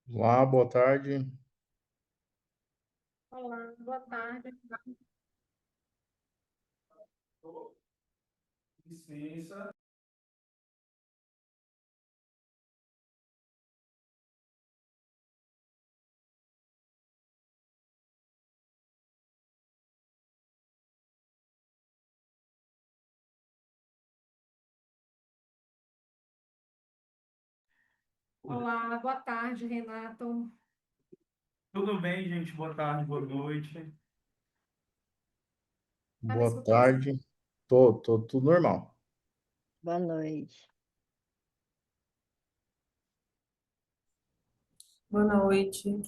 Olá, boa tarde. Olá, boa tarde. Licença. Olá, boa tarde, Renato. Tudo bem, gente? Boa tarde, boa noite. Tá me Boa escutando? tarde. Tô tudo normal. Boa noite. Boa noite.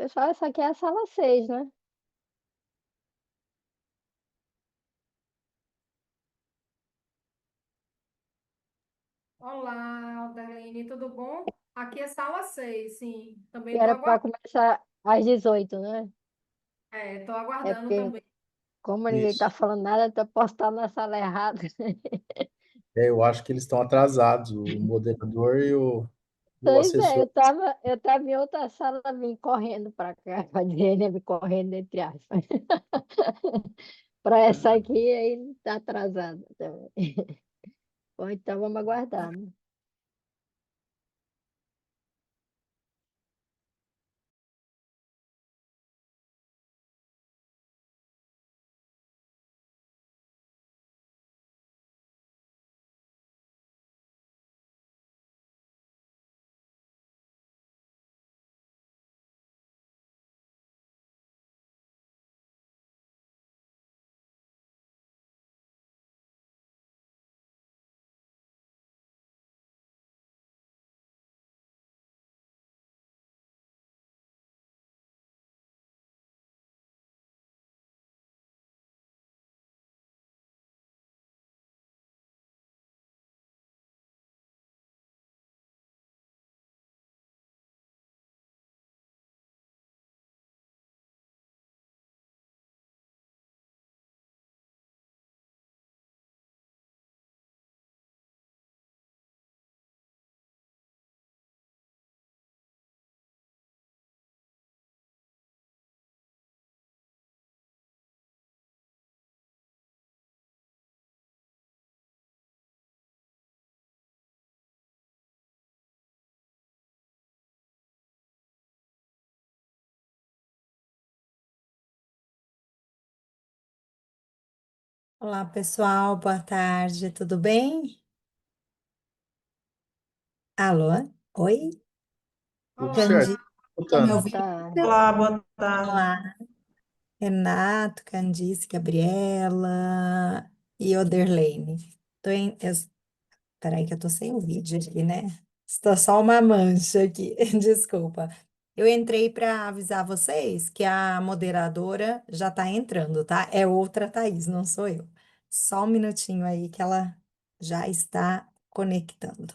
Pessoal, essa aqui é a sala 6, né? Olá, Alderline, tudo bom? Aqui é sala 6, sim. Que Também estou era para aguardando. começar às 18, né? Estou É aguardando porque, também. como ninguém tá Isso. falando nada, eu posso estar na sala errada. É, eu acho que eles estão atrasados, o moderador e o Pois é, assessor. eu tava em outra sala, vim correndo para cá, para dizer, né? Vim correndo entre aspas. Para essa aqui, aí tá atrasada também. Bom, então vamos aguardar, né? Olá, pessoal, boa tarde, tudo bem? Alô? Oi? Tudo Olá, certo. Candice, tá me Escutando. Boa ouvindo? tarde. Olá, boa tarde. Olá, Renato, Candice, Gabriela e Oderlene. Peraí que eu tô sem o vídeo aqui, né? Está só uma mancha aqui, desculpa. Eu entrei para avisar vocês que a moderadora já tá entrando, tá? É outra Thaís, não sou eu. Só um minutinho aí que ela já está conectando.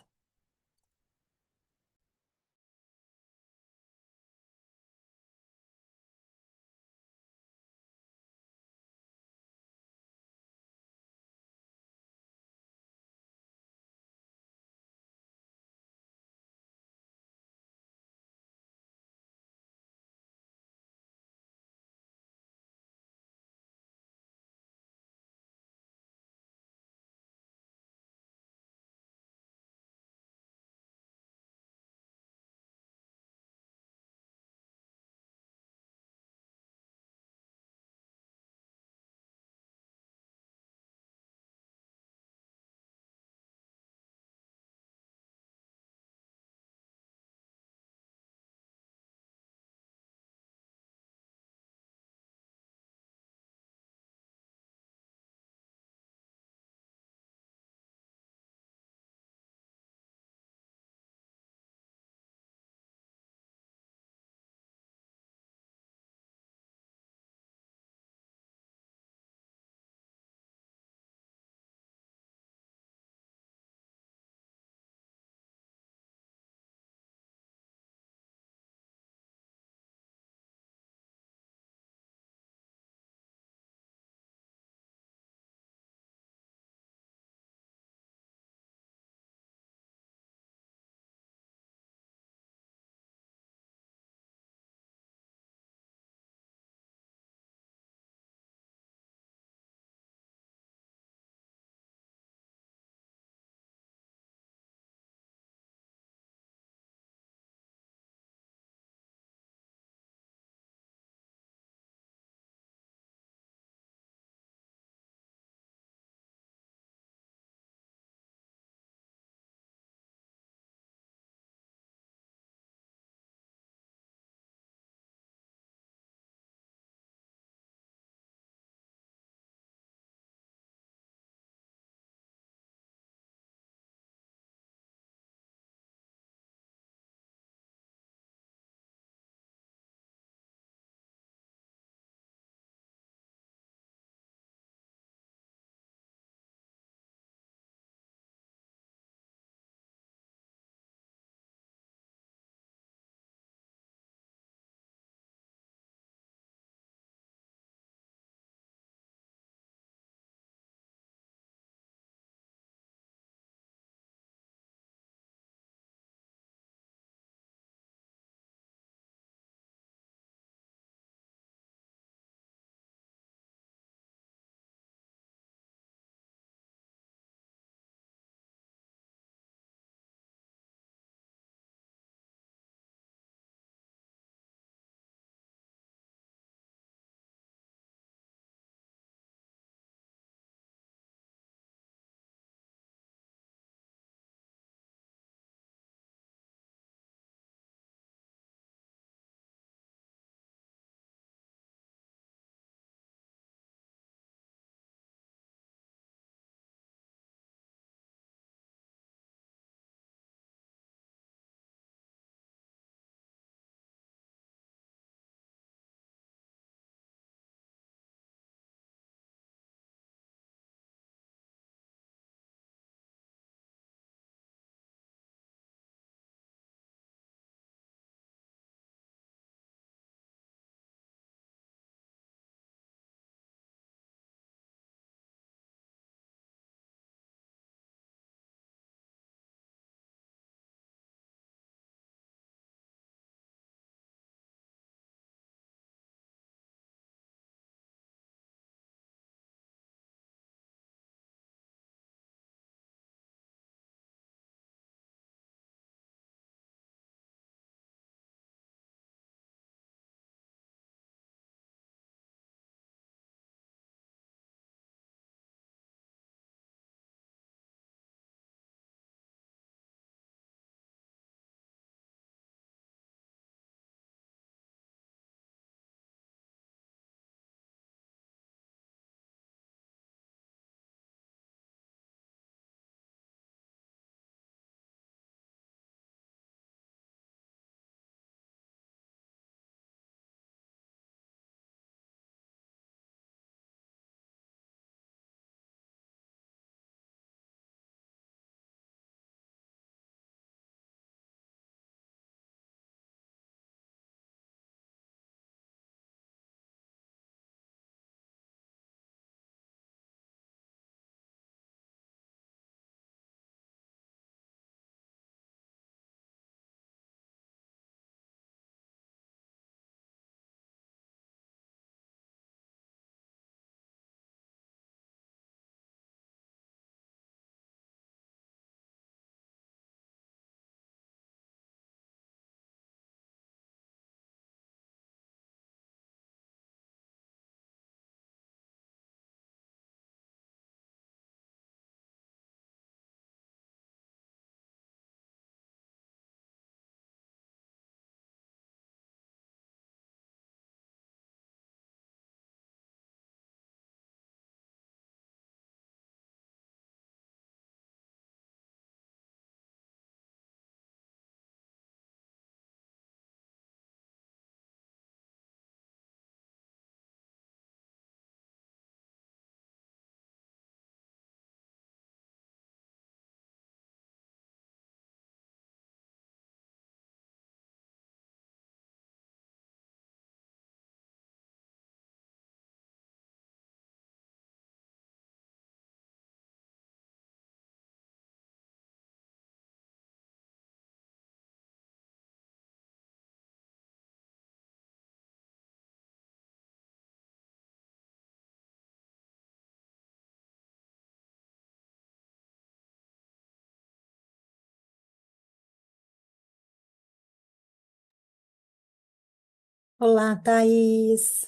Olá, Thaís.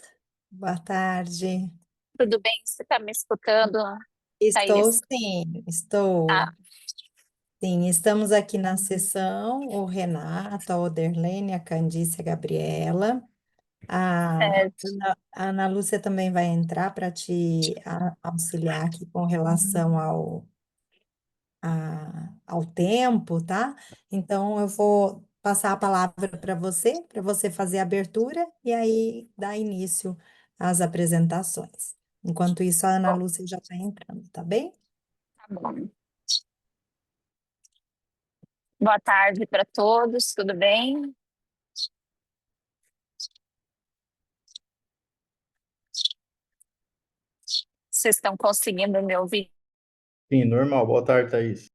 Boa tarde. Tudo bem? Você está me escutando, Estou Thaís? sim, estou. Ah, Sim, estamos aqui na sessão, o Renato, a Oderlene, a Candice, a Gabriela. certo. A Ana Lúcia também vai entrar para te auxiliar aqui com relação ao tempo, tá? Então, eu vou passar a palavra para você fazer a abertura e aí dar início às apresentações. Enquanto isso, a Ana Bom, Lúcia já está entrando, tá bem? tá bom. Boa tarde para todos, tudo bem? Vocês estão conseguindo me ouvir? Sim, normal. Boa tarde, Thaís.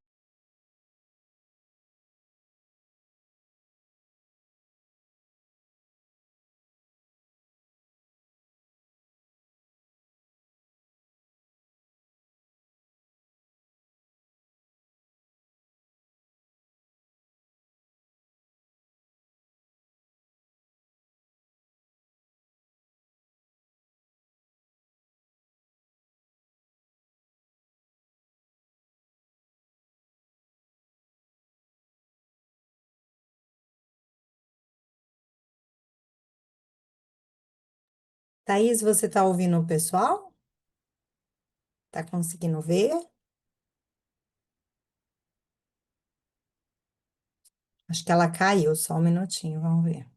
Thaís, você está ouvindo o pessoal? Está conseguindo ver? Acho que ela caiu, só um minutinho, vamos ver.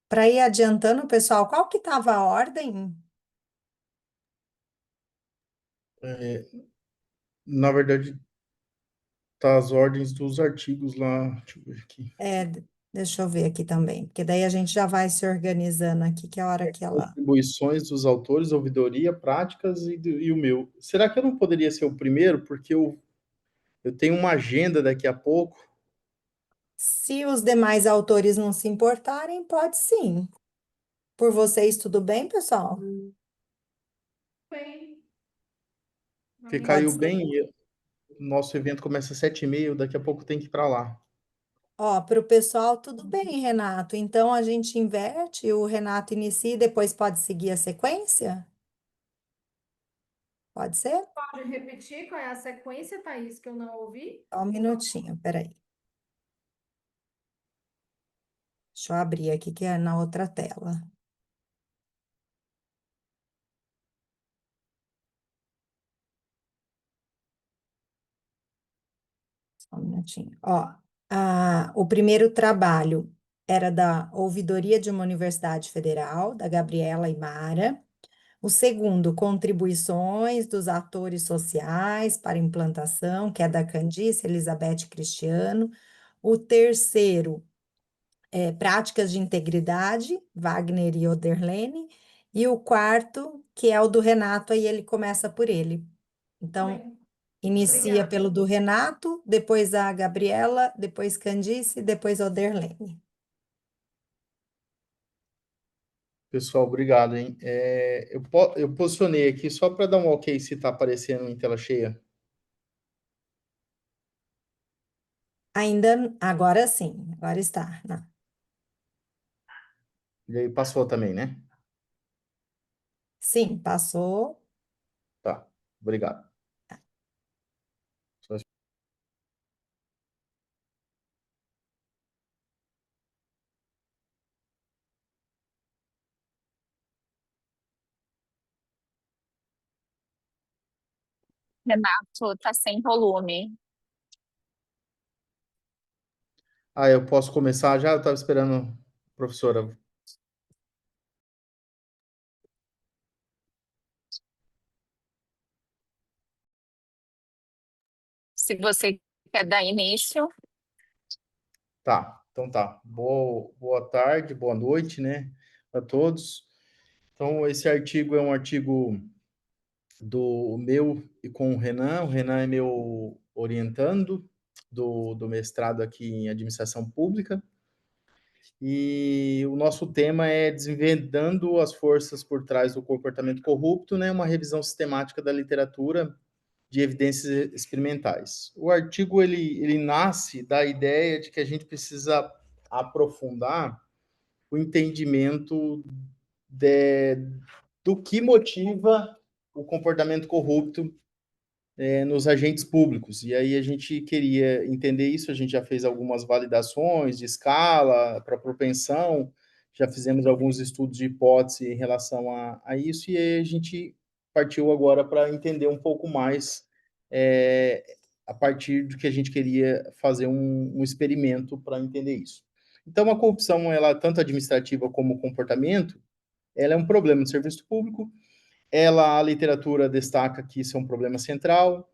Para ir adiantando, pessoal, qual que estava a ordem? É, na verdade, tá as ordens dos artigos lá. Deixa eu ver aqui. Deixa eu ver aqui também, porque daí a gente já vai se organizando aqui, que é a hora que ela. Contribuições dos autores, ouvidoria, práticas e o meu. Será que eu não poderia ser o primeiro? Porque eu tenho uma agenda daqui a pouco. Se os demais autores não se importarem, pode sim. Por vocês, tudo bem, pessoal? Bem, a Porque mim Pode caiu tudo ser. bem, bem. e o nosso evento começa às 7h30, daqui a pouco tem que ir para lá. Ó, para o pessoal, tudo bem, Renato. Então a gente inverte, o Renato inicia e depois pode seguir a sequência? Pode ser? Pode repetir qual é a sequência, Thaís, que eu não ouvi? Só um minutinho, peraí. Deixa eu abrir aqui, que é na outra tela. Só um minutinho. Ó, o primeiro trabalho era da Ouvidoria de uma Universidade Federal, da Gabriela Imara. O segundo, contribuições dos atores sociais para implantação, que é da Candice Elizabeth Cristiano. O terceiro, práticas de integridade, Wagner e Oderlene. E o quarto, que é o do Renato, aí ele começa por ele. Tá Então, bem. inicia Obrigada. pelo do Renato, depois a Gabriela, depois Candice, depois Oderlene. Pessoal, obrigado, hein? Eu posicionei aqui só para dar um ok se está aparecendo em tela cheia. Ainda, agora sim, agora está. Não. E aí passou também, né? Sim, passou. Tá, obrigado. Só Renato, tá sem volume. eu posso começar já? Eu estava esperando, professora. Se você quer dar início, Tá, então tá. Boa tarde, boa noite, né, a todos. Então, esse artigo é um artigo do meu e com o Renan. O Renan é meu orientando do mestrado aqui em administração pública. E o nosso tema é Desvendando as Forças por Trás do Comportamento Corrupto, né? Uma revisão sistemática da literatura de evidências experimentais. O artigo ele nasce da ideia de que a gente precisa aprofundar o entendimento do que motiva o comportamento corrupto nos agentes públicos. E aí a gente queria entender isso, a gente já fez algumas validações de escala para propensão, já fizemos alguns estudos de hipótese em relação a isso, e aí a gente partiu agora para entender um pouco mais a partir do que a gente queria fazer um experimento para entender isso. Então, a corrupção, ela tanto administrativa como comportamento, ela é um problema no serviço público. A literatura destaca que isso é um problema central,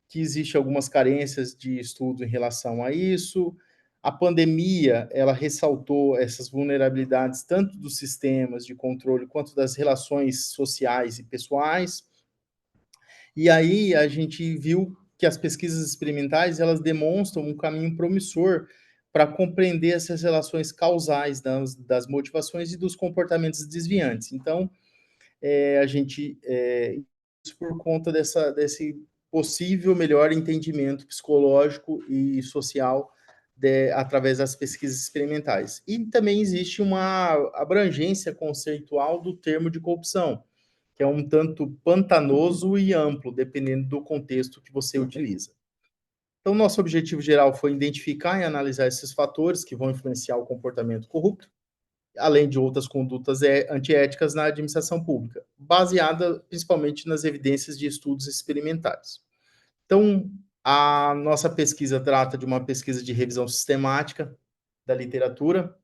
que existe algumas carências de estudo em relação a isso. A pandemia, ela ressaltou essas vulnerabilidades tanto dos sistemas de controle quanto das relações sociais e pessoais. E aí a gente viu que as pesquisas experimentais, elas demonstram um caminho promissor para compreender essas relações causais das motivações e dos comportamentos desviantes. Então, a gente, isso por conta desse possível melhor entendimento psicológico e social através das pesquisas experimentais. E também existe uma abrangência conceitual do termo de corrupção, que é um tanto pantanoso e amplo, dependendo do contexto que você utiliza. Então, nosso objetivo geral foi identificar e analisar esses fatores que vão influenciar o comportamento corrupto, além de outras condutas antiéticas na administração pública, baseada principalmente nas evidências de estudos experimentais. Então, a nossa pesquisa trata de uma pesquisa de revisão sistemática da literatura.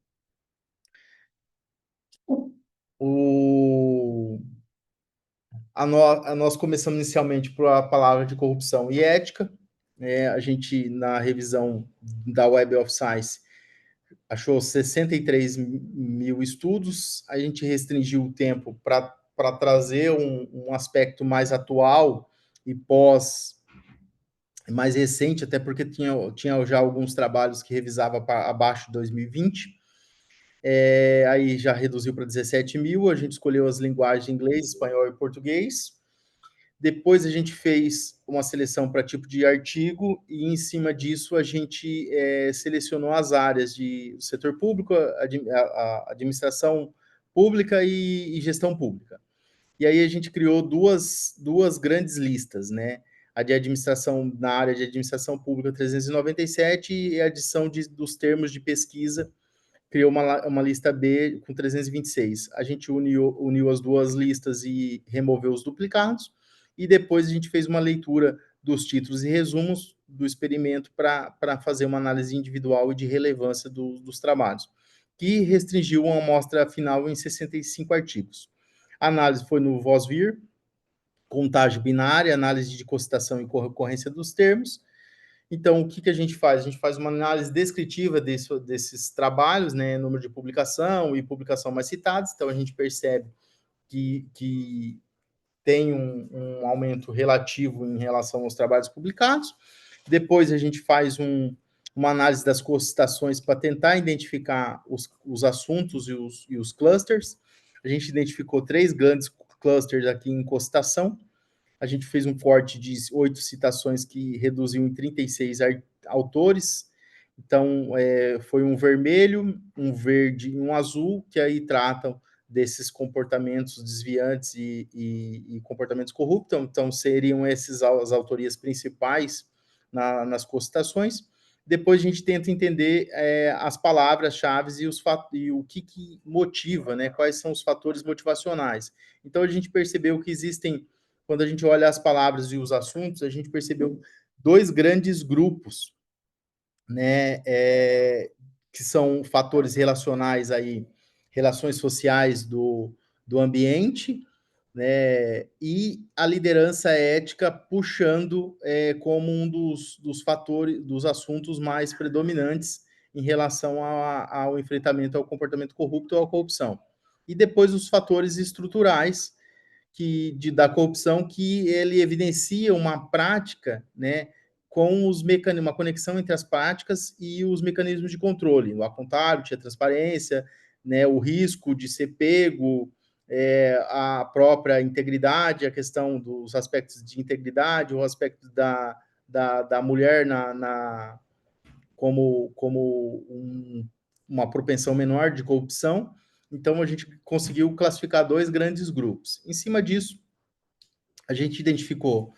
Nós começamos inicialmente por a palavra de corrupção e ética. A gente, na revisão da Web of Science, achou 63 mil estudos. A gente restringiu o tempo para trazer um aspecto mais atual e mais recente, até porque tinha já alguns trabalhos que revisava abaixo de 2020. Aí já reduziu para 17 mil. A gente escolheu as linguagens inglês, espanhol e português. Depois a gente fez uma seleção para tipo de artigo e, em cima disso, a gente selecionou as áreas de setor público, a administração pública e gestão pública. E aí a gente criou duas grandes listas, né? A de administração, na área de administração pública 397 e a adição dos termos de pesquisa, criou uma lista B com 326. A gente uniu as duas listas e removeu os duplicados, e depois a gente fez uma leitura dos títulos e resumos do experimento para fazer uma análise individual e de relevância dos trabalhos, que restringiu uma amostra final em 65 artigos. A análise foi no VOSVIR, contagem binária, análise de concitação e concorrência dos termos. Então, o que a gente faz? A gente faz uma análise descritiva desses trabalhos, né, número de publicação e publicação mais citadas. Então, a gente percebe que tem um aumento relativo em relação aos trabalhos publicados. Depois, a gente faz uma análise das concitações para tentar identificar os assuntos e os clusters. A gente identificou 3 grandes clusters aqui em concitação. A gente fez um corte de 8 citações que reduziu em 36 autores. Então, foi um vermelho, um verde e um azul, que aí tratam desses comportamentos desviantes e comportamentos corruptos. Então, seriam essas as autorias principais nas concitações. Depois a gente tenta entender as palavras-chave e o que motiva, né? Quais são os fatores motivacionais. Então, a gente percebeu que existem, quando a gente olha as palavras e os assuntos, a gente percebeu 2 grandes grupos, né, que são fatores relacionais aí, relações sociais do ambiente, né, e a liderança ética puxando como um dos fatores, dos assuntos mais predominantes em relação ao enfrentamento ao comportamento corrupto ou à corrupção. E depois os fatores estruturais da corrupção, que ele evidencia uma prática, né, com os mecanismos, uma conexão entre as práticas e os mecanismos de controle, o accountability, a transparência, né, o risco de ser pego, a própria integridade, a questão dos aspectos de integridade, o aspecto da mulher como uma propensão menor de corrupção. Então, a gente conseguiu classificar 2 grandes grupos. Em cima disso, a gente identificou,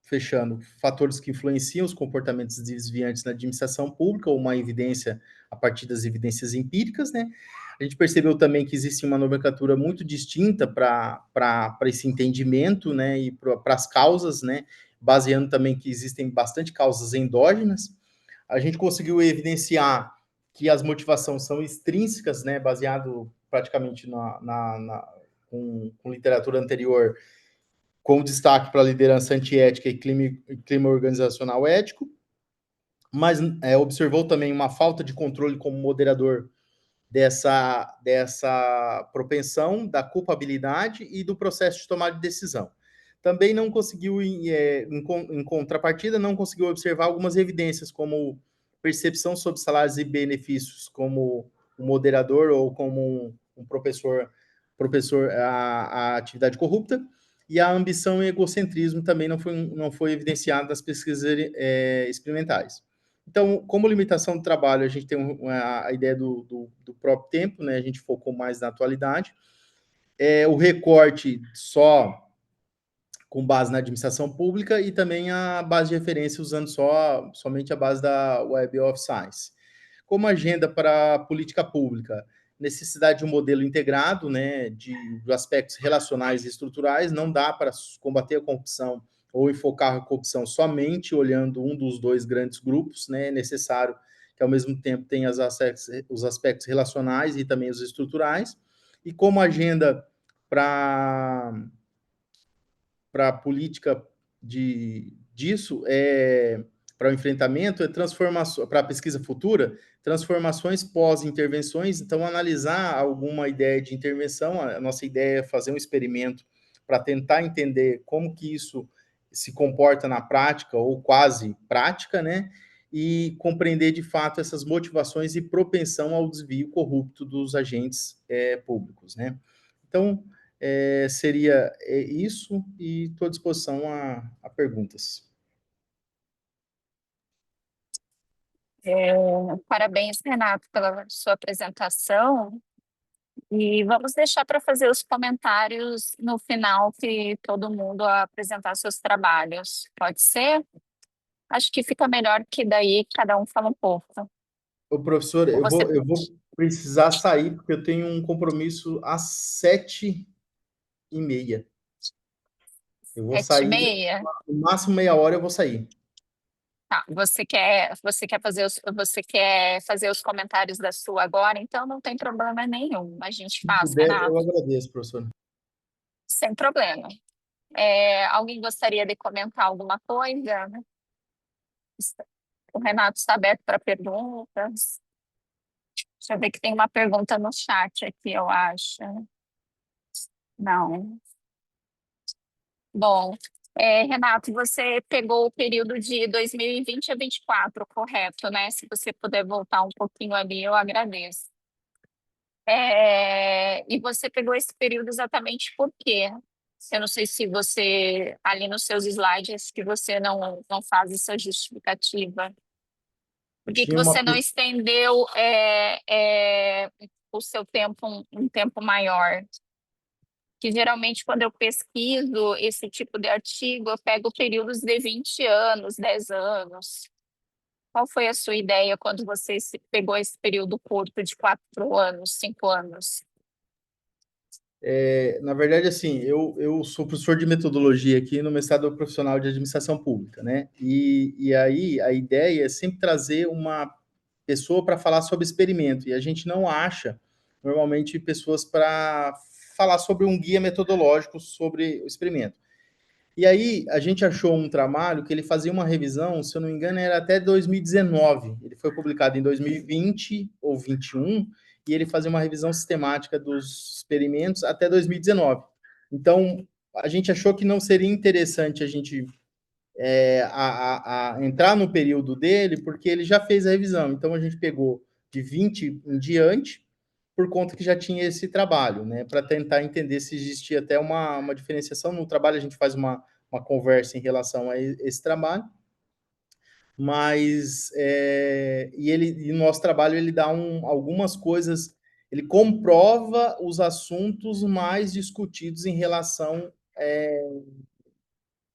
fechando, fatores que influenciam os comportamentos desviantes na administração pública, ou uma evidência a partir das evidências empíricas, né? A gente percebeu também que existe uma nomenclatura muito distinta para esse entendimento, né, e para as causas, né, baseando também que existem bastante causas endógenas. A gente conseguiu evidenciar que as motivações são extrínsecas, né, baseado praticamente com literatura anterior, com destaque para a liderança antiética e clima organizacional ético, mas observou também uma falta de controle como moderador dessa propensão, da culpabilidade e do processo de tomada de decisão. Também não conseguiu, em contrapartida, não conseguiu observar algumas evidências, como percepção sobre salários e benefícios como um moderador ou como um propensor à atividade corrupta, e a ambição e egocentrismo também não foi evidenciado nas pesquisas experimentais. Então, como limitação do trabalho, a gente tem a ideia do próprio tempo, né? A gente focou mais na atualidade. O recorte só com base na administração pública e também a base de referência usando somente a base da Web of Science. Como agenda para a política pública, necessidade de um modelo integrado, né, de aspectos relacionais e estruturais, não dá para combater a corrupção ou enfocar a corrupção somente olhando um dos 2 grandes grupos, né, é necessário que, ao mesmo tempo, tenha os aspectos relacionais e também os estruturais. E como agenda para a política disso, para o enfrentamento, transformação, para a pesquisa futura, transformações pós-intervenções. Então, analisar alguma ideia de intervenção, a nossa ideia é fazer um experimento para tentar entender como que isso se comporta na prática, ou quase prática, né? E compreender, de fato, essas motivações e propensão ao desvio corrupto dos agentes públicos, né? Então, seria isso, e estou à disposição a perguntas. Parabéns, Renato, pela sua apresentação. E vamos deixar para fazer os comentários no final, que todo mundo apresentar seus trabalhos. Pode ser? Acho que fica melhor, que daí cada um fala um pouco. Ô, professor, Ou você eu vou precisar sair, porque eu tenho um compromisso às 7h30. Eu vou sair, 7h30? no máximo meia hora eu vou sair. Tá, você quer fazer os comentários da sua agora, então não tem problema nenhum. A gente Se faz, puder, Renato, eu agradeço, professor. sem problema. Alguém gostaria de comentar alguma coisa? O Renato está aberto para perguntas. Deixa eu ver que tem uma pergunta no chat aqui, eu acho. Não. Bom, Renato, você pegou o período de 2020 a 2024, correto, né? Se você puder voltar um pouquinho ali, eu agradeço. E você pegou esse período exatamente por quê? Eu não sei se você, ali nos seus slides, que você não faz essa justificativa. Por que Tinha uma você não estendeu o seu tempo um tempo maior? Que geralmente, quando eu pesquiso esse tipo de artigo, eu pego períodos de 20 anos, 10 anos. Qual foi a sua ideia quando você pegou esse período curto de 4 anos, 5 anos? Na verdade, assim, eu sou professor de metodologia aqui no mestrado profissional de administração pública, né? E aí a ideia é sempre trazer uma pessoa para falar sobre experimento, e a gente não acha, normalmente, pessoas para falar sobre um guia metodológico sobre o experimento. E aí a gente achou um trabalho que ele fazia uma revisão, se eu não me engano, era até 2019. Ele foi publicado em 2020 ou 2021, e ele fazia uma revisão sistemática dos experimentos até 2019. Então, a gente achou que não seria interessante a gente entrar no período dele, porque ele já fez a revisão. Então, a gente pegou de 20 em diante, por conta que já tinha esse trabalho, né? Para tentar entender se existia até uma diferenciação. No trabalho, a gente faz uma conversa em relação a esse trabalho, mas e o nosso trabalho ele dá algumas coisas ele comprova os assuntos mais discutidos em relação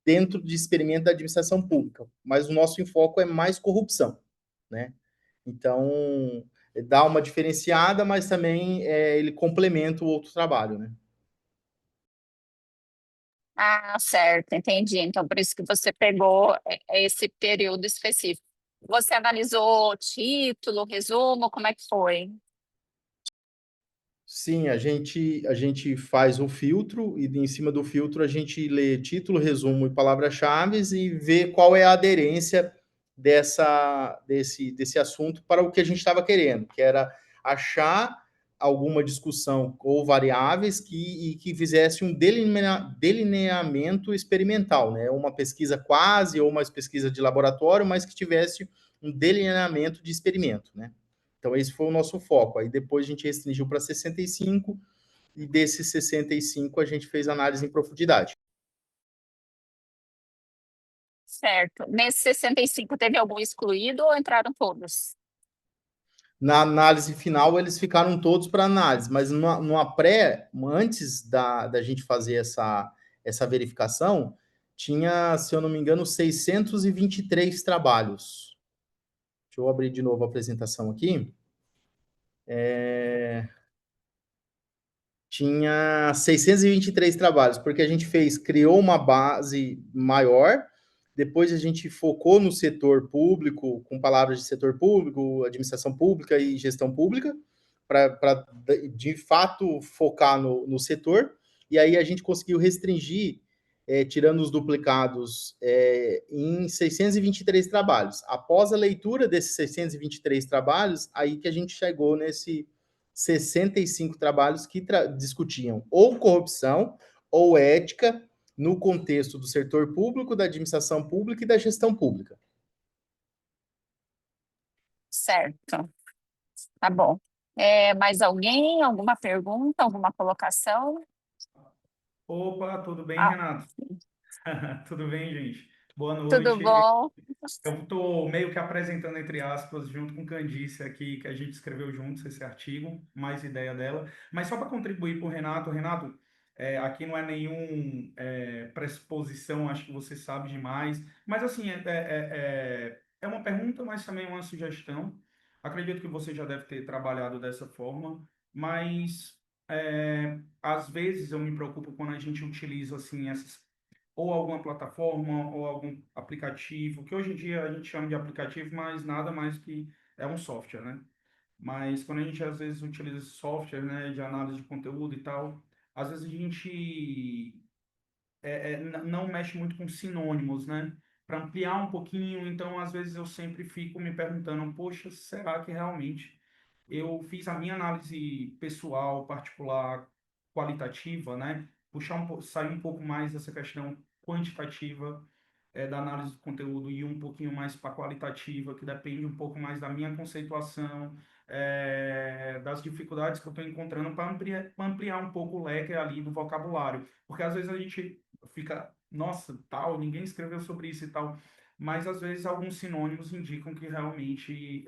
dentro de experimento da administração pública, mas o nosso enfoque é mais corrupção, né? Então, dá uma diferenciada, mas também ele complementa o outro trabalho, né? Ah, certo, entendi. Então, por isso que você pegou esse período específico. Você analisou título, resumo, como é que foi? Sim, a gente faz um filtro e em cima do filtro a gente lê título, resumo e palavras-chave e vê qual é a aderência desse assunto para o que a gente estava querendo, que era achar alguma discussão ou variáveis que fizesse um delineamento experimental, né? Uma pesquisa quase ou uma pesquisa de laboratório, mas que tivesse um delineamento de experimento, né? Então, esse foi o nosso foco. Aí depois a gente restringiu para 65, e desses 65 a gente fez análise em profundidade. Certo. Nesse 65 teve algum excluído ou entraram todos? Na análise final, eles ficaram todos para análise, mas numa pré, antes da gente fazer essa verificação, tinha, se eu não me engano, 623 trabalhos. Deixa eu abrir de novo a apresentação aqui. Tinha 623 trabalhos, porque a gente criou uma base maior, depois a gente focou no setor público, com palavras de setor público, administração pública e gestão pública, para de fato focar no setor, e aí a gente conseguiu restringir, tirando os duplicados, em 623 trabalhos. Após a leitura desses 623 trabalhos, aí que a gente chegou nesse 65 trabalhos que discutiam ou corrupção ou ética no contexto do setor público, da administração pública e da gestão pública. Certo. Tá bom. Mais alguém? Alguma pergunta? Alguma colocação? Opa, tudo bem, Ah, Renato? Tudo bem, gente? Boa tudo noite. bom? Eu estou meio que apresentando, entre aspas, junto com Candice aqui, que a gente escreveu juntos esse artigo, mais ideia dela. Mas só para contribuir para o Renato, Renato, aqui não é nenhum pressuposição, acho que você sabe demais. Mas assim, é uma pergunta, mas também uma sugestão. Acredito que você já deve ter trabalhado dessa forma, mas às vezes eu me preocupo quando a gente utiliza assim essas ou alguma plataforma ou algum aplicativo, que hoje em dia a gente chama de aplicativo, mas nada mais que é um software, né? Mas quando a gente às vezes utiliza esse software, né, de análise de conteúdo e tal, às vezes a gente não mexe muito com sinônimos, né? Para ampliar um pouquinho, então às vezes eu sempre fico me perguntando, poxa, será que realmente eu fiz a minha análise pessoal, particular, qualitativa, né? Sair um pouco mais dessa questão quantitativa da análise do conteúdo e um pouquinho mais para a qualitativa, que depende um pouco mais da minha conceituação, das dificuldades que eu estou encontrando para ampliar um pouco o leque ali do vocabulário. Porque às vezes a gente fica, nossa, tal, ninguém escreveu sobre isso e tal, mas às vezes alguns sinônimos indicam que realmente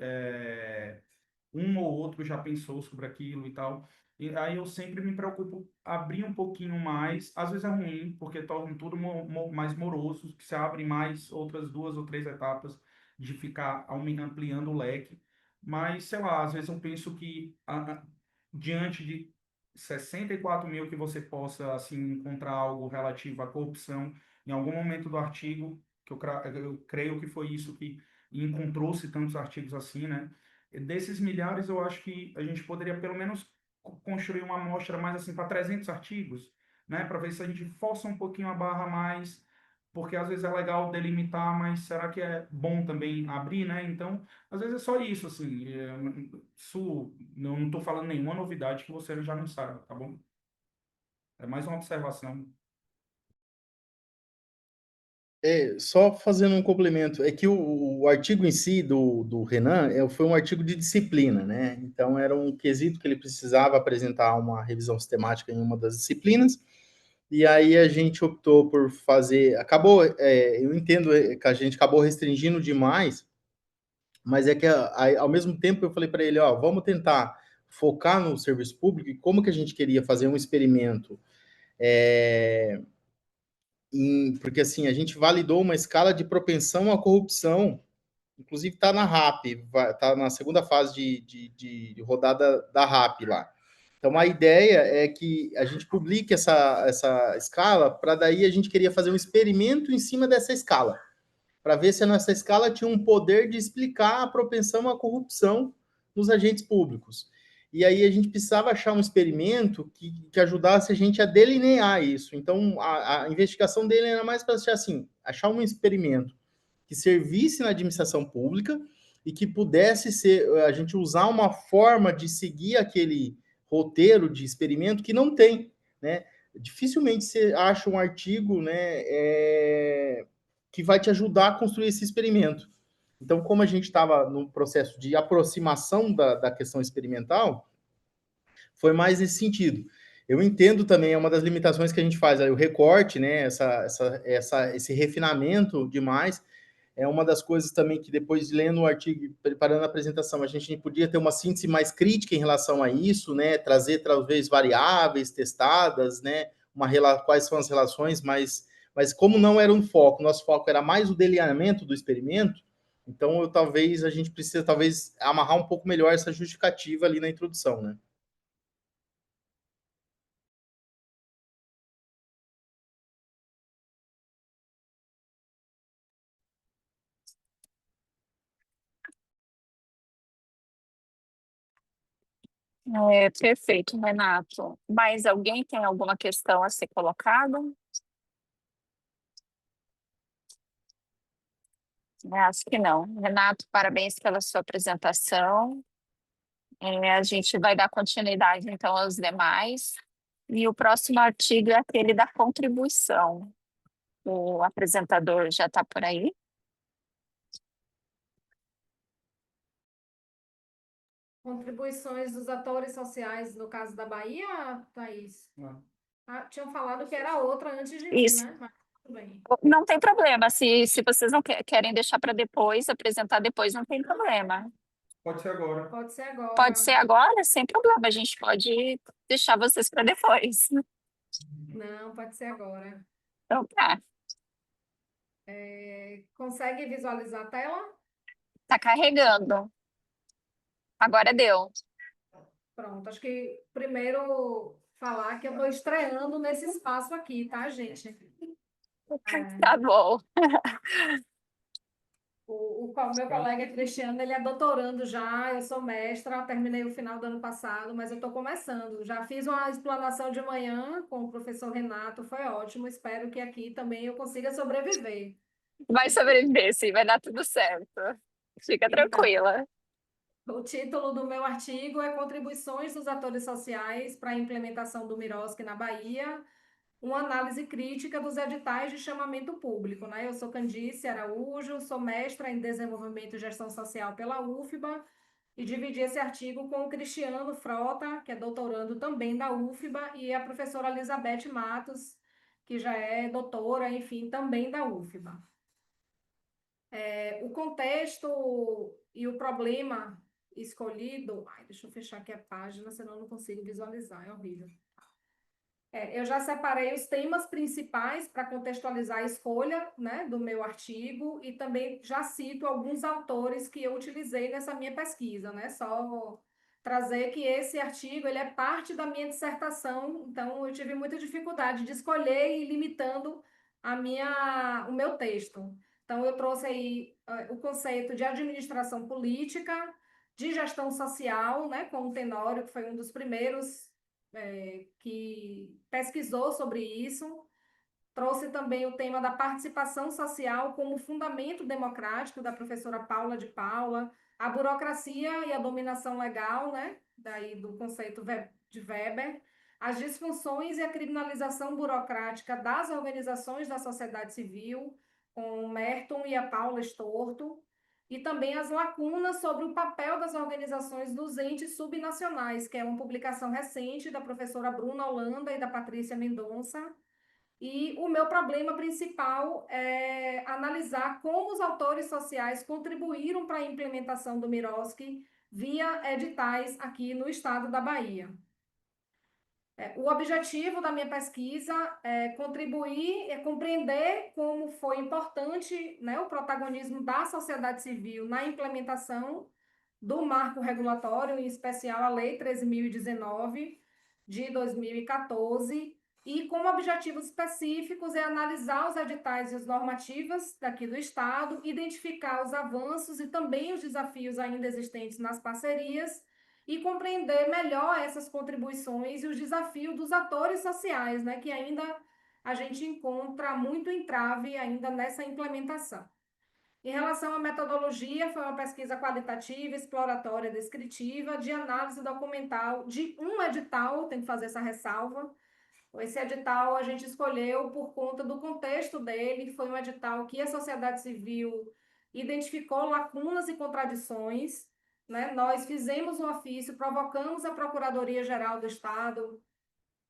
um ou outro já pensou sobre aquilo e tal. E aí eu sempre me preocupo abrir um pouquinho mais. Às vezes é ruim, porque torna tudo mais moroso, que se abre mais outras duas ou três etapas de ficar ampliando o leque. Mas, sei lá, às vezes eu penso que diante de 64 mil que você possa assim encontrar algo relativo à corrupção em algum momento do artigo, que eu creio que foi isso que encontrou-se tantos artigos assim, né? Desses milhares, eu acho que a gente poderia pelo menos construir uma amostra mais assim para 300 artigos, né? Para ver se a gente força um pouquinho a barra mais, porque às vezes é legal delimitar, mas será que é bom também abrir, né? Então, às vezes é só isso, assim. Isso, não estou falando nenhuma novidade que você já não sabe, tá bom? É mais uma observação. Só fazendo um complemento, é que o artigo em si do Renan foi um artigo de disciplina, né? Então, era um quesito que ele precisava apresentar uma revisão sistemática em uma das disciplinas, e aí a gente optou por fazer. Eu entendo que a gente acabou restringindo demais, mas é que ao mesmo tempo eu falei para ele, ó, vamos tentar focar no serviço público e como que a gente queria fazer um experimento. Porque assim, a gente validou uma escala de propensão à corrupção, inclusive está na RAP, está na segunda fase de rodada da RAP lá. Então, a ideia é que a gente publique essa escala, para daí a gente queria fazer um experimento em cima dessa escala, para ver se a nossa escala tinha um poder de explicar a propensão à corrupção nos agentes públicos. E aí a gente precisava achar um experimento que ajudasse a gente a delinear isso. Então, a investigação dele era mais para achar um experimento que servisse na administração pública e que pudesse ser, a gente usar uma forma de seguir aquele roteiro de experimento que não tem, né? Dificilmente você acha um artigo, né, que vai te ajudar a construir esse experimento. Então, como a gente estava no processo de aproximação da questão experimental, foi mais nesse sentido. Eu entendo também, é uma das limitações que a gente faz, aí, o recorte, né, esse refinamento demais, é uma das coisas também que depois de lendo o artigo e preparando a apresentação, a gente podia ter uma síntese mais crítica em relação a isso, né, trazer talvez variáveis testadas, né, quais são as relações, mas como não era um foco, nosso foco era mais o delineamento do experimento, então a gente precisa talvez amarrar um pouco melhor essa justificativa ali na introdução, né? Perfeito, Renato. Mais alguém tem alguma questão a ser colocada? Acho que não. Renato, parabéns pela sua apresentação. A gente vai dar continuidade, então, aos demais. E o próximo artigo é aquele da contribuição. O apresentador já está por aí? Contribuições dos atores sociais, no caso da Bahia, Thaís? Não. Tinham falado que era outra antes de mim, Isso. né? Mas tudo bem. Não tem problema. Se vocês não querem deixar para depois, apresentar depois, não tem problema. Pode ser agora. Pode ser agora. Pode ser agora, sem problema. A gente pode deixar vocês para depois. Não, pode ser agora. Então tá. Consegue visualizar a tela? Tá carregando. Agora deu. Pronto, acho que primeiro falar que eu estou estreando nesse espaço aqui, tá, gente? Tá bom. O meu colega Cristiano, ele é doutorando já, eu sou mestra, terminei o final do ano passado, mas eu estou começando. Já fiz uma explanação de manhã com o professor Renato, foi ótimo, espero que aqui também eu consiga sobreviver. Vai sobreviver, sim, vai dar tudo certo. Fica Então, tranquila. o título do meu artigo é Contribuições dos Atores Sociais para a Implementação do Miroski na Bahia, uma análise crítica dos editais de chamamento público, né? Eu sou Candice Araújo, sou mestra em Desenvolvimento e Gestão Social pela UFBA e dividi esse artigo com o Cristiano Frota, que é doutorando também da UFBA, e a professora Elizabeth Matos, que já é doutora, enfim, também da UFBA. O contexto e o problema escolhido... Ai, deixa eu fechar aqui a página, senão eu não consigo visualizar, é horrível. Eu já separei os temas principais para contextualizar a escolha, né, do meu artigo e também já cito alguns autores que eu utilizei nessa minha pesquisa, né? Só trazer que esse artigo ele é parte da minha dissertação, então eu tive muita dificuldade de escolher e ir limitando o meu texto. Então eu trouxe aí o conceito de administração política, de gestão social, né, com o Tenório, que foi um dos primeiros que pesquisou sobre isso, trouxe também o tema da participação social como fundamento democrático da professora Paula de Paula, a burocracia e a dominação legal, né, daí do conceito de Weber, as disfunções e a criminalização burocrática das organizações da sociedade civil, com o Merton e a Paula Storto, e também as lacunas sobre o papel das organizações dos entes subnacionais, que é uma publicação recente da professora Bruna Holanda e da Patrícia Mendonça. E o meu problema principal é analisar como os autores sociais contribuíram para a implementação do Miroski via editais aqui no estado da Bahia. O objetivo da minha pesquisa é contribuir, compreender como foi importante, né, o protagonismo da sociedade civil na implementação do marco regulatório, em especial a Lei 13.019 de 2014, e como objetivos específicos é analisar os editais e as normativas daqui do Estado, identificar os avanços e também os desafios ainda existentes nas parcerias e compreender melhor essas contribuições e os desafios dos atores sociais, né, que ainda a gente encontra muito entrave ainda nessa implementação. Em relação à metodologia, foi uma pesquisa qualitativa, exploratória, descritiva, de análise documental de um edital, tem que fazer essa ressalva. Esse edital a gente escolheu por conta do contexto dele, foi um edital que a sociedade civil identificou lacunas e contradições, né? Nós fizemos um ofício, provocamos a Procuradoria-Geral do Estado,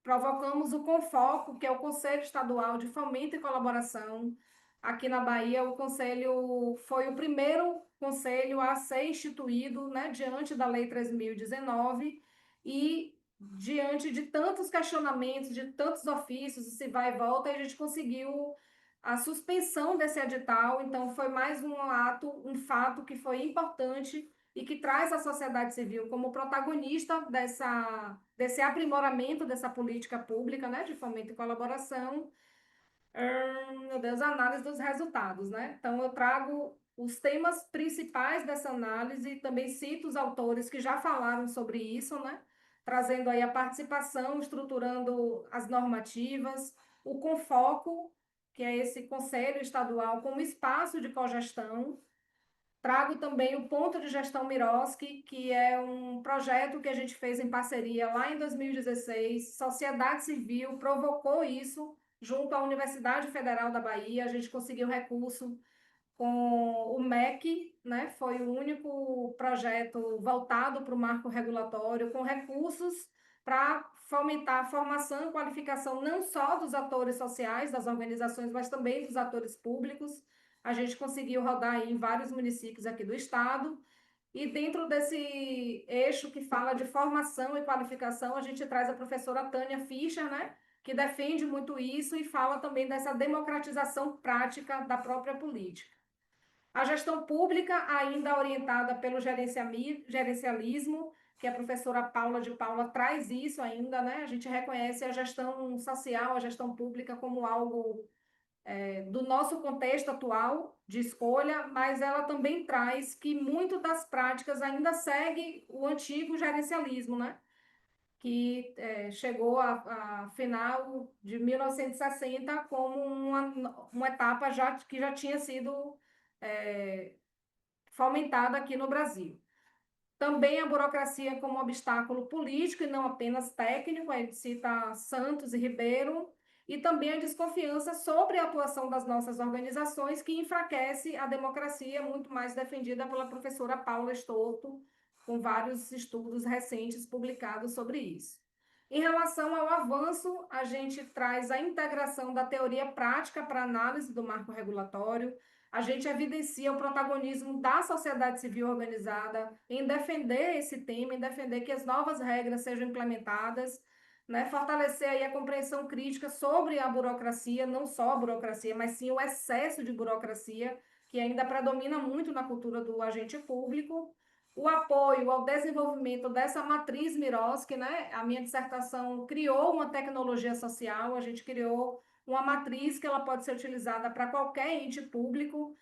provocamos o CONFOCO, que é o Conselho Estadual de Fomento e Colaboração. Aqui na Bahia, o conselho foi o primeiro conselho a ser instituído, né, diante da Lei 13.019 e diante de tantos questionamentos, de tantos ofícios, se vai e volta, a gente conseguiu a suspensão desse edital. Então, foi mais um ato, um fato que foi importante e que traz a sociedade civil como protagonista desse aprimoramento dessa política pública, né, de fomento e colaboração. Meu Deus, análise dos resultados, né? Então, eu trago os temas principais dessa análise e também cito os autores que já falaram sobre isso, né? Trazendo aí a participação, estruturando as normativas, o Confoco, que é esse Conselho Estadual como espaço de cogestão. Trago também o Ponto de Gestão Miroski, que é um projeto que a gente fez em parceria lá em 2016. Sociedade Civil provocou isso junto à Universidade Federal da Bahia. A gente conseguiu recurso com o MEC, né? Foi o único projeto voltado para o marco regulatório, com recursos para fomentar a formação e qualificação não só dos atores sociais, das organizações, mas também dos atores públicos. A gente conseguiu rodar aí em vários municípios aqui do estado. E dentro desse eixo que fala de formação e qualificação, a gente traz a professora Tânia Fischer, né? Que defende muito isso e fala também dessa democratização prática da própria política. A gestão pública, ainda orientada pelo gerencialismo, que a professora Paula de Paula traz isso ainda, né? A gente reconhece a gestão social, a gestão pública como algo do nosso contexto atual de escolha, mas ela também traz que muito das práticas ainda segue o antigo gerencialismo, né? Que chegou a final de 1960 como uma etapa que já tinha sido fomentada aqui no Brasil. Também a burocracia como obstáculo político e não apenas técnico, a gente cita Santos e Ribeiro, e também a desconfiança sobre a atuação das nossas organizações, que enfraquece a democracia, muito mais defendida pela professora Paula Storto, com vários estudos recentes publicados sobre isso. Em relação ao avanço, a gente traz a integração da teoria prática para análise do marco regulatório. A gente evidencia o protagonismo da sociedade civil organizada em defender esse tema, em defender que as novas regras sejam implementadas, né? Fortalecer aí a compreensão crítica sobre a burocracia, não só a burocracia, mas sim o excesso de burocracia, que ainda predomina muito na cultura do agente público. O apoio ao desenvolvimento dessa matriz Miroski, né? A minha dissertação criou uma tecnologia social, a gente criou uma matriz que ela pode ser utilizada para qualquer ente público,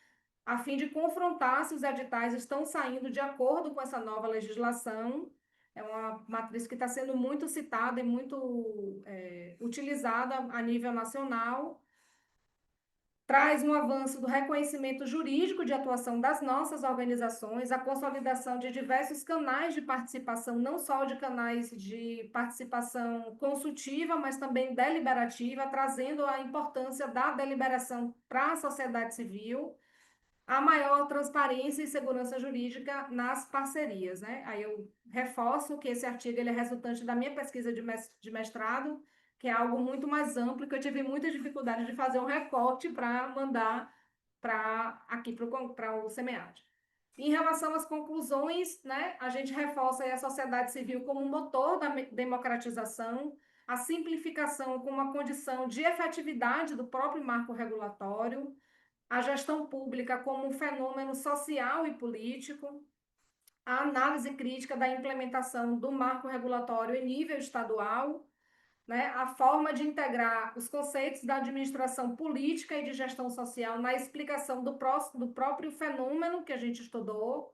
a fim de confrontar se os editais estão saindo de acordo com essa nova legislação. É uma matriz que está sendo muito citada e muito utilizada a nível nacional. Traz um avanço do reconhecimento jurídico de atuação das nossas organizações, a consolidação de diversos canais de participação, não só de canais de participação consultiva, mas também deliberativa, trazendo a importância da deliberação para a sociedade civil, a maior transparência e segurança jurídica nas parcerias, né? Aí eu reforço que esse artigo ele é resultante da minha pesquisa de mestrado, que é algo muito mais amplo, que eu tive muita dificuldade de fazer um recorte para mandar aqui para o SEMEAD. Em relação às conclusões, né, a gente reforça aí a sociedade civil como motor da democratização, a simplificação como uma condição de efetividade do próprio marco regulatório, a gestão pública como um fenômeno social e político, a análise crítica da implementação do marco regulatório em nível estadual, né, a forma de integrar os conceitos da administração política e de gestão social na explicação do próprio fenômeno que a gente estudou,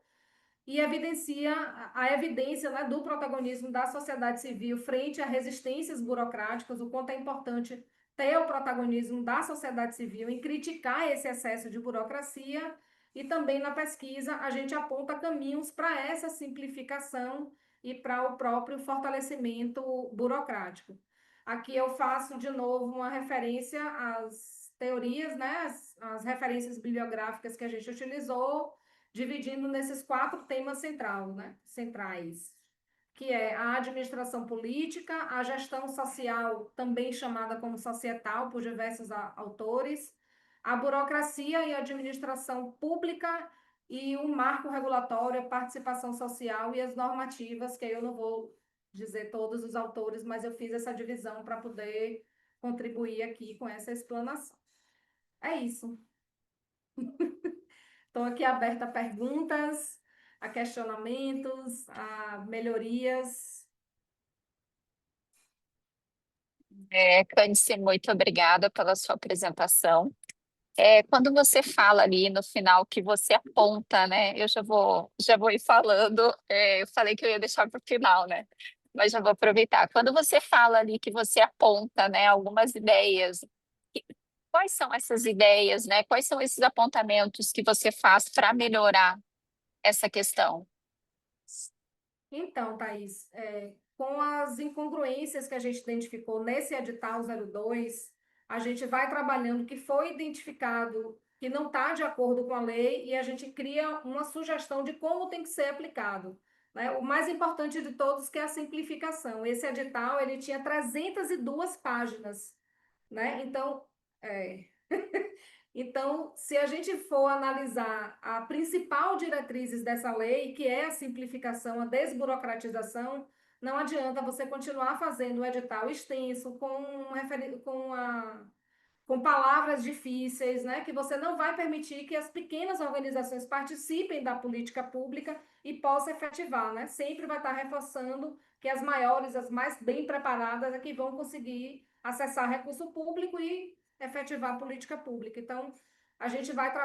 e evidencia a evidência, né, do protagonismo da sociedade civil frente a resistências burocráticas, o quanto é importante ter o protagonismo da sociedade civil em criticar esse excesso de burocracia, e também na pesquisa a gente aponta caminhos para essa simplificação e para o próprio fortalecimento burocrático. Aqui eu faço de novo uma referência às teorias, né, as referências bibliográficas que a gente utilizou, dividindo nesses 4 temas centrais, que é a administração política, a gestão social, também chamada como societal por diversos autores, a burocracia e a administração pública, e o marco regulatório, a participação social e as normativas, que eu não vou dizer todos os autores, mas eu fiz essa divisão para poder contribuir aqui com essa explanação. É isso. Estou aqui aberta a perguntas, a questionamentos, a melhorias. Cândice, muito obrigada pela sua apresentação. Quando você fala ali no final que você aponta, né? Eu já vou ir falando. Eu falei que eu ia deixar para o final, né? Mas já vou aproveitar. Quando você fala ali que você aponta, né, algumas ideias, que- quais são essas ideias, né? Quais são esses apontamentos que você faz para melhorar essa questão? Então, Thaís, com as incongruências que a gente identificou nesse edital 02, a gente vai trabalhando que foi identificado que não está de acordo com a lei, e a gente cria uma sugestão de como tem que ser aplicado, né? O mais importante de todos, que é a simplificação. Esse edital, ele tinha 302 páginas, né? Então, é, então, se a gente for analisar a principal diretrizes dessa lei, que é a simplificação, a desburocratização, não adianta você continuar fazendo o edital extenso, com palavras difíceis, né? Que você não vai permitir que as pequenas organizações participem da política pública e possam efetivar, né? Sempre vai estar reforçando que as maiores, as mais bem preparadas, é que vão conseguir acessar recurso público e efetivar a política pública. Então,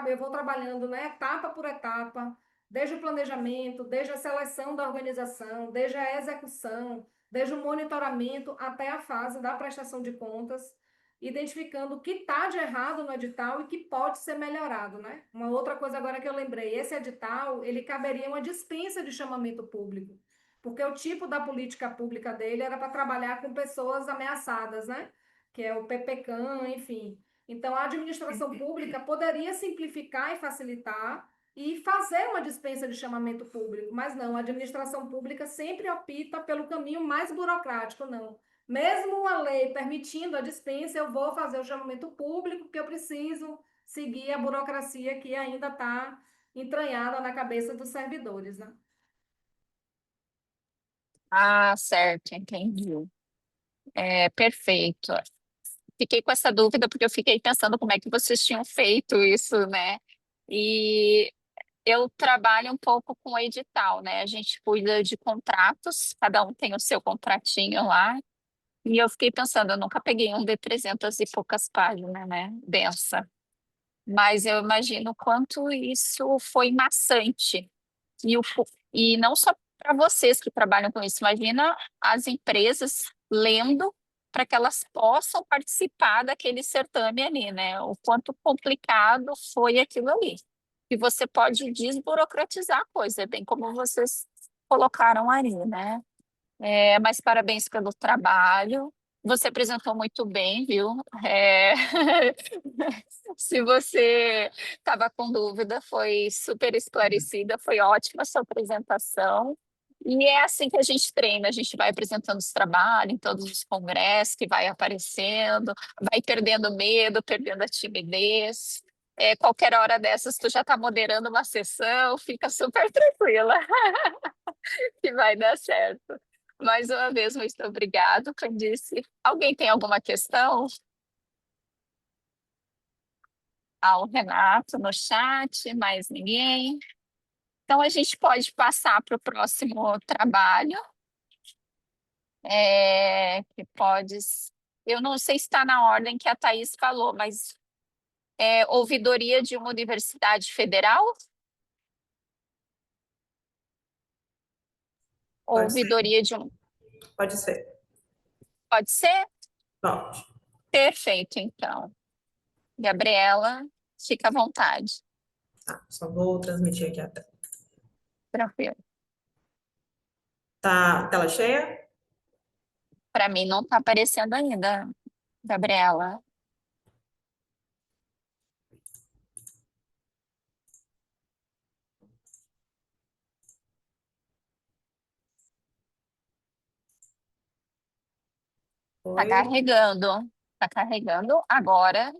eu vou trabalhando, né, etapa por etapa, desde o planejamento, desde a seleção da organização, desde a execução, desde o monitoramento até a fase da prestação de contas, identificando o que está de errado no edital e que pode ser melhorado, né? Uma outra coisa agora que eu lembrei, esse edital, ele caberia uma dispensa de chamamento público, porque o tipo da política pública dele era para trabalhar com pessoas ameaçadas, né? Que é o PPCAM, enfim. Então, a administração pública poderia simplificar e facilitar e fazer uma dispensa de chamamento público, mas não, a administração pública sempre opta pelo caminho mais burocrático, não. Mesmo a lei permitindo a dispensa, eu vou fazer o chamamento público, porque eu preciso seguir a burocracia que ainda está entranhada na cabeça dos servidores, né? Ah, certo, entendi. Perfeito. Fiquei com essa dúvida porque eu fiquei pensando como é que vocês tinham feito isso, né? E eu trabalho um pouco com edital, né? A gente cuida de contratos, cada um tem o seu contratinho lá. E eu fiquei pensando, eu nunca peguei um de 300 e poucas páginas, né? Densa. Mas eu imagino o quanto isso foi maçante. E não só para vocês que trabalham com isso, imagina as empresas lendo para que elas possam participar daquele certame ali, né? O quanto complicado foi aquilo ali. E você pode desburocratizar a coisa, bem como vocês colocaram ali, né? Mas parabéns pelo trabalho. Você apresentou muito bem, viu? É, Se você estava com dúvida, foi super esclarecida, foi ótima a sua apresentação. E é assim que a gente treina, a gente vai apresentando os trabalhos em todos os congressos que vai aparecendo, vai perdendo medo, perdendo a timidez. qualquer hora dessas tu já está moderando uma sessão, fica super tranquila que vai dar certo. Mais uma vez, muito obrigado, Candice. Alguém tem alguma questão? O Renato no chat, mais ninguém? Então, a gente pode passar para o próximo trabalho, que pode... Eu não sei se está na ordem que a Thaís falou, mas ouvidoria de uma universidade federal? Pode ser. Ouvidoria de um... Pode ser. Pode ser? Pode. Perfeito, então. Gabriela, fica à vontade. Tá, só vou transmitir aqui a tela. Tranquilo. Tá, tela cheia? Para mim não está aparecendo ainda, Gabriela. Está Oi, carregando. Está carregando. Agora,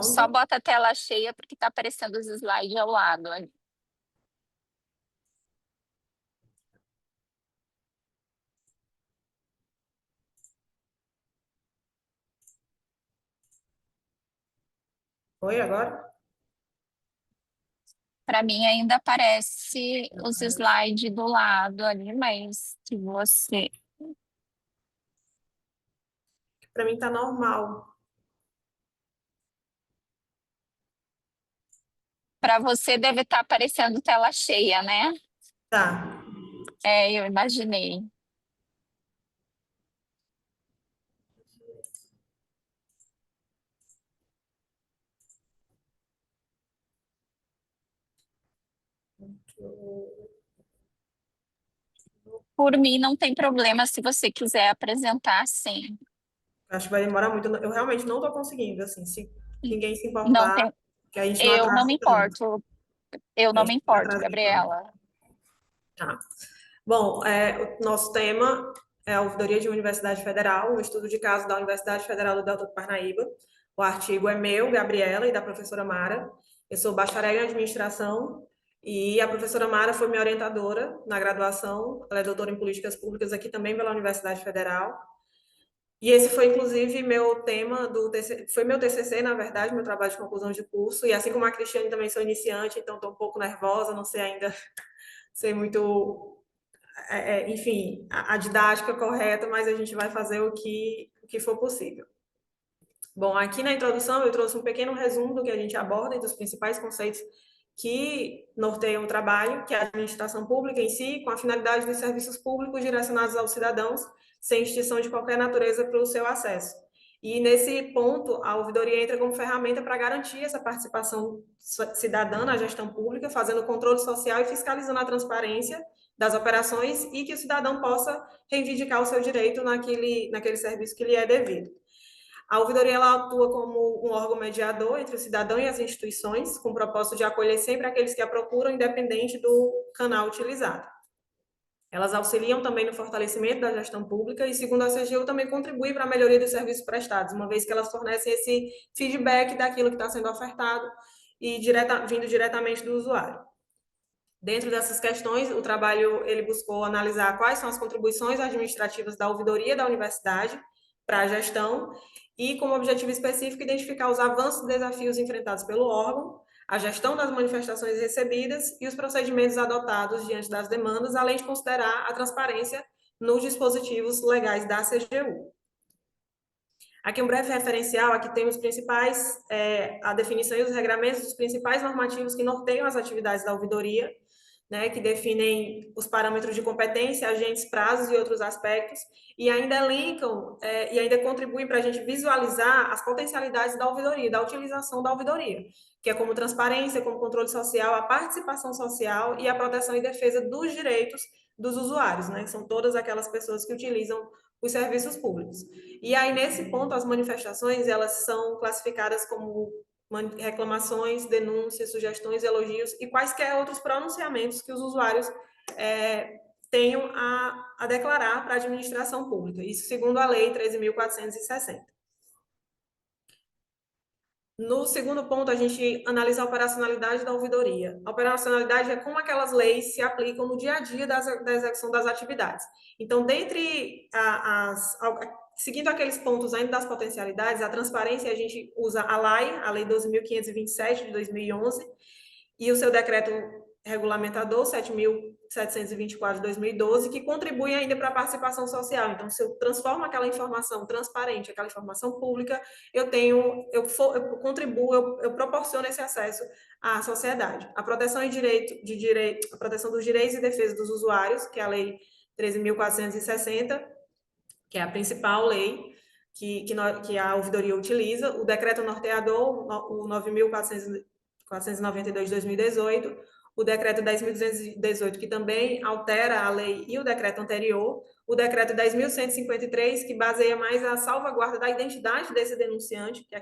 só pronto. bota a tela cheia porque está aparecendo os slides ao lado. Oi, agora? Para mim ainda aparece os slides do lado ali, mas se você... Para mim tá normal. Para você deve estar aparecendo tela cheia, né? Tá. Eu imaginei. Por mim, não tem problema se você quiser apresentar, sim. Acho que vai demorar muito. Eu realmente não tô conseguindo, assim, se ninguém se Não importar, tem... que a gente não Eu não me atrase tanto. importo. Eu A não me gente não importo, atrase tanto. Gabriela. Tá. Bom, o nosso tema é a ouvidoria de uma Universidade Federal, um estudo de caso da Universidade Federal do Delta do Parnaíba. O artigo é meu, Gabriela, e da professora Mara. Eu sou bacharel em administração e a professora Mara foi minha orientadora na graduação. Ela é doutora em políticas públicas aqui também pela Universidade Federal. E esse foi, inclusive, meu tema do TCC, foi meu TCC, na verdade, meu trabalho de conclusão de curso. E assim como a Cristiane, também sou iniciante, então estou um pouco nervosa, não sei ainda, sei muito enfim, a didática correta, mas a gente vai fazer o que for possível. Bom, aqui na introdução eu trouxe um pequeno resumo do que a gente aborda e dos principais conceitos que norteiam o trabalho, que é a administração pública em si, com a finalidade dos serviços públicos direcionados aos cidadãos, sem extinção de qualquer natureza para o seu acesso. E nesse ponto, a ouvidoria entra como ferramenta para garantir essa participação cidadã na gestão pública, fazendo controle social e fiscalizando a transparência das operações e que o cidadão possa reivindicar o seu direito naquele serviço que lhe é devido. A ouvidoria ela atua como um órgão mediador entre o cidadão e as instituições, com o propósito de acolher sempre aqueles que a procuram, independente do canal utilizado. Elas auxiliam também no fortalecimento da gestão pública e, segundo a CGU, também contribuem para a melhoria dos serviços prestados, uma vez que elas fornecem esse feedback daquilo que está sendo ofertado e vindo diretamente do usuário. Dentro dessas questões, o trabalho ele buscou analisar quais são as contribuições administrativas da ouvidoria da universidade para a gestão e, como objetivo específico, identificar os avanços e desafios enfrentados pelo órgão, a gestão das manifestações recebidas e os procedimentos adotados diante das demandas, além de considerar a transparência nos dispositivos legais da CGU. Aqui um breve referencial, aqui tem os principais, a definição e os regramentos dos principais normativos que norteiam as atividades da ouvidoria, né, que definem os parâmetros de competência, agentes, prazos e outros aspectos, e ainda elencam e ainda contribuem para a gente visualizar as potencialidades da ouvidoria, da utilização da ouvidoria, que é como transparência, como controle social, a participação social e a proteção e defesa dos direitos dos usuários, né, que são todas aquelas pessoas que utilizam os serviços públicos. E aí, nesse ponto, as manifestações, elas são classificadas como reclamações, denúncias, sugestões, elogios e quaisquer outros pronunciamentos que os usuários tenham a declarar para a administração pública. Isso segundo a Lei 13.460. No segundo ponto, a gente analisa a operacionalidade da ouvidoria. A operacionalidade é como aquelas leis se aplicam no dia a dia da execução das atividades. Então, seguindo aqueles pontos ainda das potencialidades, a transparência, a gente usa a Lei 12.527 de 2011, e o seu decreto regulamentador 7.724 de 2012, que contribui ainda para a participação social. Então, se eu transformo aquela informação transparente, aquela informação pública, eu contribuo, eu proporciono esse acesso à sociedade. A proteção a proteção dos direitos e defesa dos usuários, que é a Lei 13.460, que é a principal lei que a ouvidoria utiliza, o decreto norteador, o 9.492 de 2018, o decreto 10.218, que também altera a lei e o decreto anterior, o decreto 10.153, que baseia mais a salvaguarda da identidade desse denunciante, que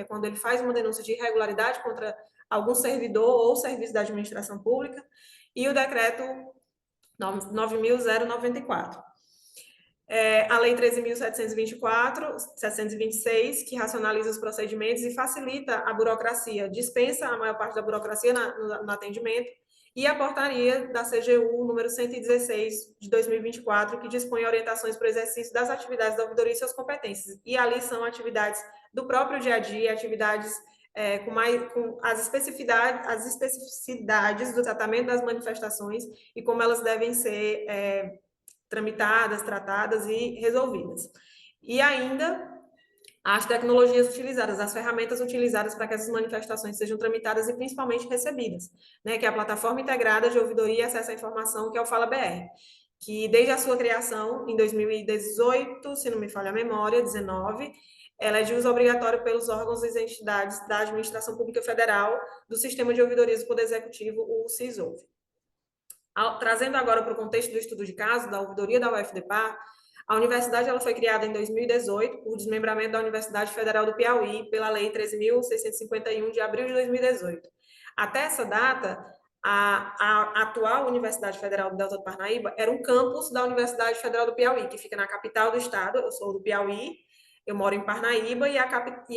é quando ele faz uma denúncia de irregularidade contra algum servidor ou serviço da administração pública, e o decreto 9.094. A Lei 13.726, que racionaliza os procedimentos e facilita a burocracia, dispensa a maior parte da burocracia no atendimento, e a portaria da CGU número 116 de 2024, que dispõe orientações para o exercício das atividades da ouvidoria e suas competências. E ali são atividades do próprio dia a dia, atividades com as especificidades do tratamento das manifestações e como elas devem ser tramitadas, tratadas e resolvidas. E ainda as tecnologias utilizadas, as ferramentas utilizadas para que essas manifestações sejam tramitadas e principalmente recebidas, né, que é a plataforma integrada de ouvidoria e acesso à informação, que é o Fala BR, que desde a sua criação em 2018, se não me falha a memória, 19, ela é de uso obrigatório pelos órgãos e entidades da Administração Pública Federal do Sistema de Ouvidorias do Poder Executivo, o SISOUV. Trazendo agora para o contexto do estudo de caso, da ouvidoria da UFDPAR, a universidade ela foi criada em 2018 por desmembramento da Universidade Federal do Piauí pela Lei 13.651 de abril de 2018. Até essa data, a atual Universidade Federal do Delta do Parnaíba era um campus da Universidade Federal do Piauí, que fica na capital do estado. Eu sou do Piauí, eu moro em Parnaíba, e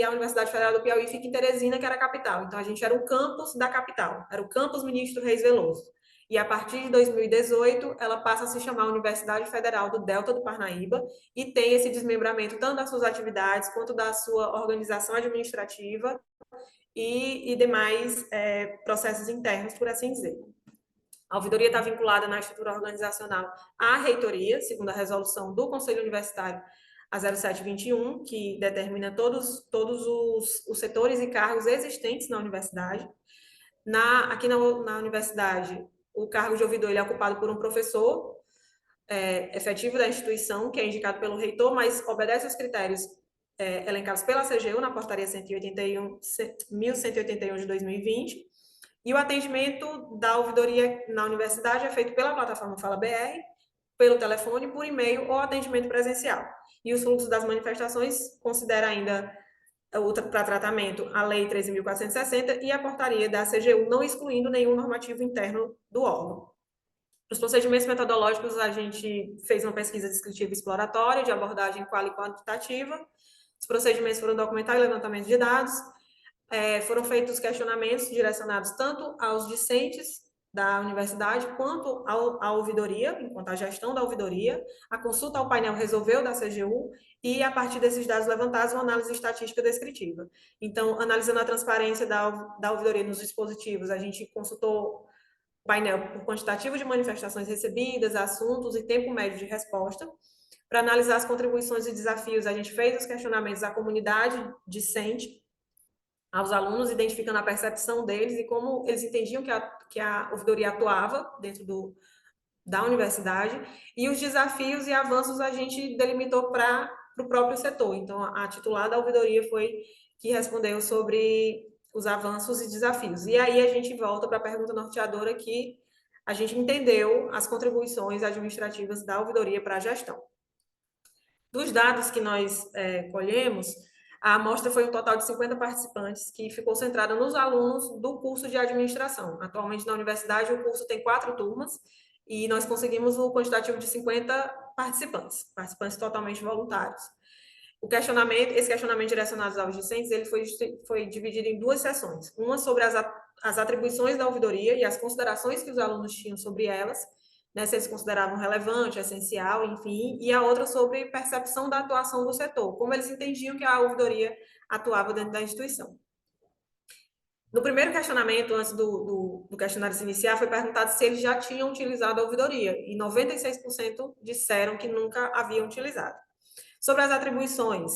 a Universidade Federal do Piauí fica em Teresina, que era a capital. Então, a gente era um campus da capital, era o campus Ministro Reis Veloso. E a partir de 2018, ela passa a se chamar Universidade Federal do Delta do Parnaíba e tem esse desmembramento tanto das suas atividades quanto da sua organização administrativa e demais processos internos, por assim dizer. A ouvidoria está vinculada na estrutura organizacional à reitoria, segundo a resolução do Conselho Universitário a 0721, que determina todos os setores e cargos existentes na universidade. Aqui na universidade, o cargo de ouvidor ele é ocupado por um professor efetivo da instituição, que é indicado pelo reitor, mas obedece aos critérios elencados pela CGU na portaria 1181 de 2020. E o atendimento da ouvidoria na universidade é feito pela plataforma Fala BR, pelo telefone, por e-mail ou atendimento presencial. E os fluxos das manifestações considera ainda para tratamento a Lei 13.460 e a portaria da CGU, não excluindo nenhum normativo interno do órgão. Os procedimentos metodológicos, a gente fez uma pesquisa descritiva exploratória de abordagem qual e quantitativa. Os procedimentos foram documentar e levantamento de dados. Foram feitos questionamentos direcionados tanto aos discentes da universidade, quanto à ouvidoria, enquanto à gestão da ouvidoria, a consulta ao painel resolveu da CGU, e a partir desses dados levantados, uma análise estatística descritiva. Então, analisando a transparência da ouvidoria nos dispositivos, a gente consultou o painel por quantitativo de manifestações recebidas, assuntos e tempo médio de resposta. Para analisar as contribuições e desafios, a gente fez os questionamentos à comunidade discente, aos alunos, identificando a percepção deles e como eles entendiam que a ouvidoria atuava dentro da universidade, e os desafios e avanços a gente delimitou para o próprio setor. Então, a titular da ouvidoria foi que respondeu sobre os avanços e desafios. E aí a gente volta para a pergunta norteadora, que a gente entendeu as contribuições administrativas da ouvidoria para a gestão. Dos dados que nós colhemos, a amostra foi um total de 50 participantes, que ficou centrada nos alunos do curso de administração. Atualmente, na universidade, o curso tem 4 turmas, e nós conseguimos o quantitativo de 50 participantes totalmente voluntários. Esse questionamento direcionado aos discentes, ele foi dividido em 2 sessões. Uma sobre as atribuições da ouvidoria e as considerações que os alunos tinham sobre elas, né, se eles consideravam relevante, essencial, enfim, e a outra sobre percepção da atuação do setor, como eles entendiam que a ouvidoria atuava dentro da instituição. No primeiro questionamento, antes do questionário se iniciar, foi perguntado se eles já tinham utilizado a ouvidoria, e 96% disseram que nunca haviam utilizado. Sobre as atribuições,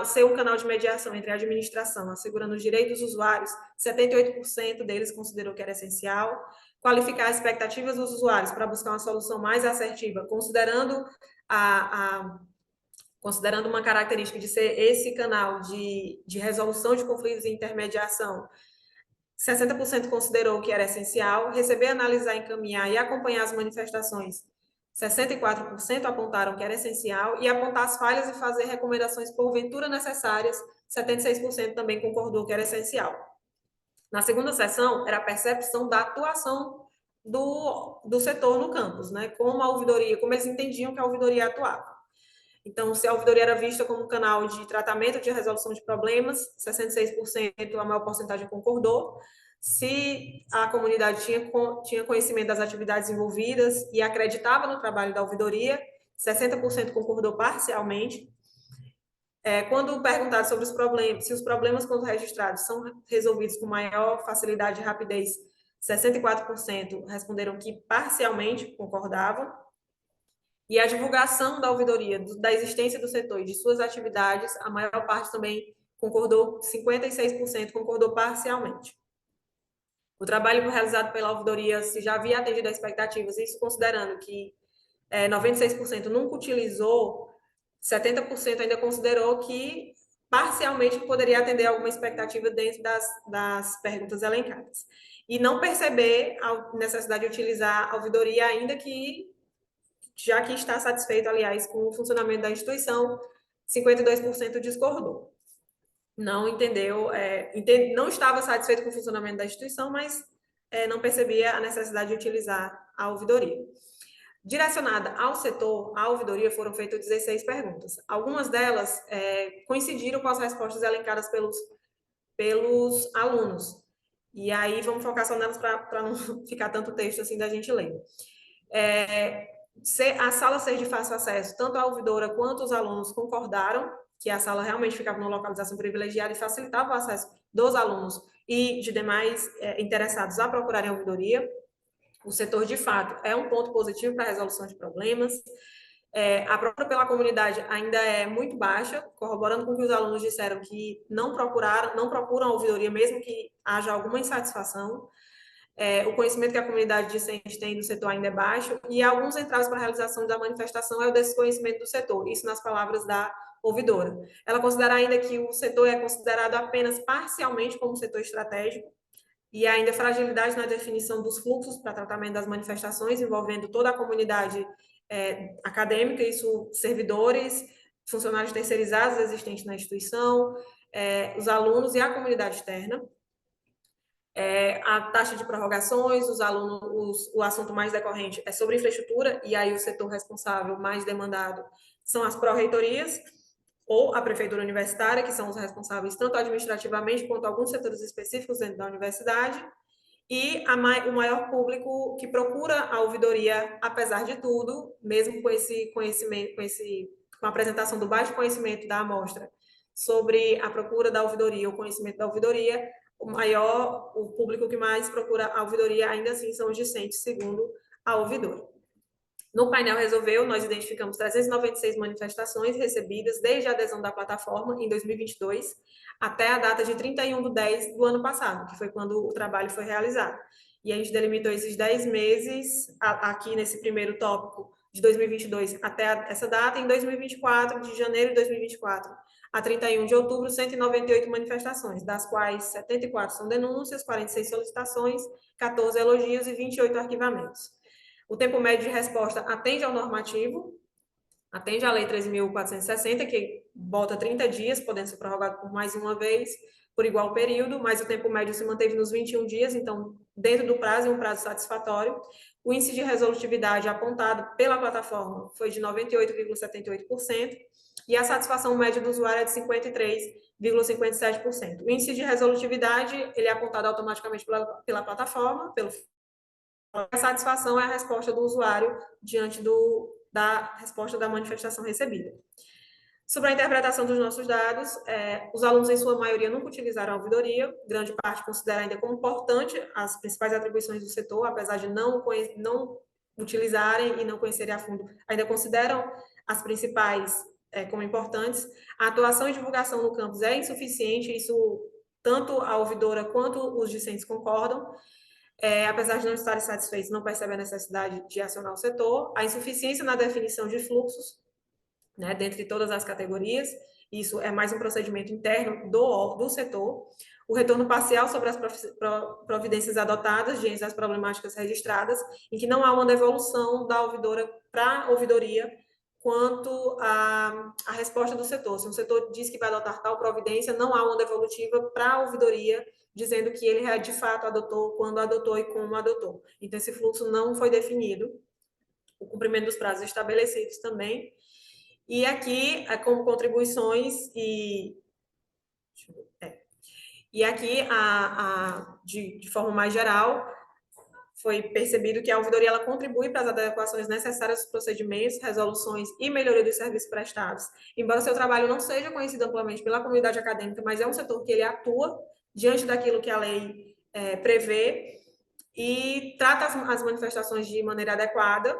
ser um canal de mediação entre a administração, assegurando os direitos dos usuários, 78% deles considerou que era essencial. Qualificar as expectativas dos usuários para buscar uma solução mais assertiva, considerando uma característica de ser esse canal de resolução de conflitos e intermediação, 60% considerou que era essencial. Receber, analisar, encaminhar e acompanhar as manifestações, 64% apontaram que era essencial, e apontar as falhas e fazer recomendações porventura necessárias, 76% também concordou que era essencial. Na segunda sessão, era a percepção da atuação do setor no campus, né? Como a ouvidoria, como eles entendiam que a ouvidoria atuava. Então, se a ouvidoria era vista como um canal de tratamento de resolução de problemas, 66%, a maior porcentagem concordou. Se a comunidade tinha conhecimento das atividades envolvidas e acreditava no trabalho da ouvidoria, 60% concordou parcialmente. Quando perguntado sobre os problemas, se os problemas quando registrados são resolvidos com maior facilidade e rapidez, 64% responderam que parcialmente concordavam. E a divulgação da ouvidoria, da existência do setor e de suas atividades, a maior parte também concordou, 56% concordou parcialmente. O trabalho realizado pela ouvidoria, se já havia atendido as expectativas, isso considerando que 96% nunca utilizou, 70% ainda considerou que parcialmente poderia atender alguma expectativa dentro das perguntas elencadas. E não perceber a necessidade de utilizar a ouvidoria, ainda que, já que está satisfeito, aliás, com o funcionamento da instituição, 52% discordou. Não entendeu, não estava satisfeito com o funcionamento da instituição, mas não percebia a necessidade de utilizar a ouvidoria. Direcionada ao setor, à ouvidoria foram feitas 16 perguntas. Algumas delas coincidiram com as respostas elencadas pelos alunos. E aí vamos focar só nelas para não ficar tanto texto assim da gente ler. A sala ser de fácil acesso, tanto a ouvidora quanto os alunos concordaram que a sala realmente ficava numa localização privilegiada e facilitava o acesso dos alunos e de demais interessados a procurarem a ouvidoria. O setor, de fato, é um ponto positivo para a resolução de problemas. A procura pela comunidade ainda é muito baixa, corroborando com o que os alunos disseram, que não procuram a ouvidoria, mesmo que haja alguma insatisfação. O conhecimento que a comunidade discente tem do setor ainda é baixo, e alguns entraves para a realização da manifestação é o desconhecimento do setor, isso nas palavras da ouvidora. Ela considera ainda que o setor é considerado apenas parcialmente como setor estratégico, e ainda fragilidade na definição dos fluxos para tratamento das manifestações, envolvendo toda a comunidade acadêmica, isso servidores, funcionários terceirizados existentes na instituição, os alunos e a comunidade externa. A taxa de prorrogações, os alunos, o assunto mais decorrente é sobre infraestrutura, e aí o setor responsável mais demandado são as pró-reitorias ou a prefeitura universitária, que são os responsáveis tanto administrativamente quanto alguns setores específicos dentro da universidade, e o maior público que procura a ouvidoria, apesar de tudo, mesmo com esse conhecimento, com a apresentação do baixo conhecimento da amostra sobre a procura da ouvidoria, o conhecimento da ouvidoria, o público que mais procura a ouvidoria ainda assim são os discentes, segundo a ouvidora. No painel Resolveu, nós identificamos 396 manifestações recebidas desde a adesão da plataforma em 2022 até a data de 31/10 do ano passado, que foi quando o trabalho foi realizado. E a gente delimitou esses 10 meses, aqui nesse primeiro tópico, de 2022 até essa data. Em 2024, de janeiro de 2024 a 31 de outubro, 198 manifestações, das quais 74 são denúncias, 46 solicitações, 14 elogios e 28 arquivamentos. O tempo médio de resposta atende ao normativo, atende à Lei 13.460, que bota 30 dias, podendo ser prorrogado por mais uma vez. por igual período, mas o tempo médio se manteve nos 21 dias, então, dentro do prazo, em um prazo satisfatório. O índice de resolutividade apontado pela plataforma foi de 98,78%, e a satisfação média do usuário é de 53,57%. O índice de resolutividade ele é apontado automaticamente pela plataforma, a satisfação é a resposta do usuário diante da resposta da manifestação recebida. Sobre a interpretação dos nossos dados, os alunos, em sua maioria, nunca utilizaram a ouvidoria, grande parte considera ainda como importante as principais atribuições do setor, apesar de não utilizarem e não conhecerem a fundo, ainda consideram as principais como importantes. A atuação e divulgação no campus é insuficiente, isso tanto a ouvidora quanto os discentes concordam. Apesar de não estarem satisfeitos, não percebem a necessidade de acionar o setor. A insuficiência na definição de fluxos, né, dentre todas as categorias, isso é mais um procedimento interno do setor. O retorno parcial sobre as providências adotadas diante das problemáticas registradas, em que não há uma devolução da ouvidora para a ouvidoria quanto à resposta do setor. Se o setor diz que vai adotar tal providência, não há uma devolutiva para a ouvidoria dizendo que ele de fato adotou, quando adotou e como adotou. Então, esse fluxo não foi definido. O cumprimento dos prazos estabelecidos também. E aqui, como contribuições e aqui, de forma mais geral, foi percebido que a ouvidoria ela contribui para as adequações necessárias dos procedimentos, resoluções e melhoria dos serviços prestados. Embora o seu trabalho não seja conhecido amplamente pela comunidade acadêmica, mas é um setor que ele atua diante daquilo que a lei prevê e trata as manifestações de maneira adequada,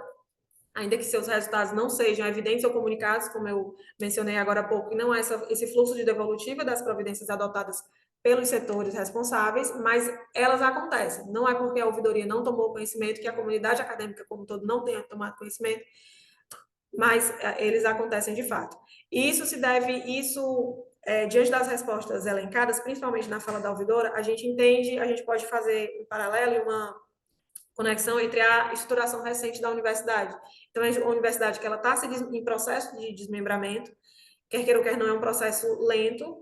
ainda que seus resultados não sejam evidentes ou comunicados, como eu mencionei agora há pouco, e não há esse fluxo de devolutiva das providências adotadas pelos setores responsáveis, mas elas acontecem. Não é porque a ouvidoria não tomou conhecimento que a comunidade acadêmica como um todo não tenha tomado conhecimento, mas eles acontecem de fato. Isso se deve, diante das respostas elencadas, principalmente na fala da ouvidora, a gente pode fazer um paralelo e uma conexão entre a estruturação recente da universidade. Então, é uma universidade que ela está em processo de desmembramento, quer queira ou quer não, é um processo lento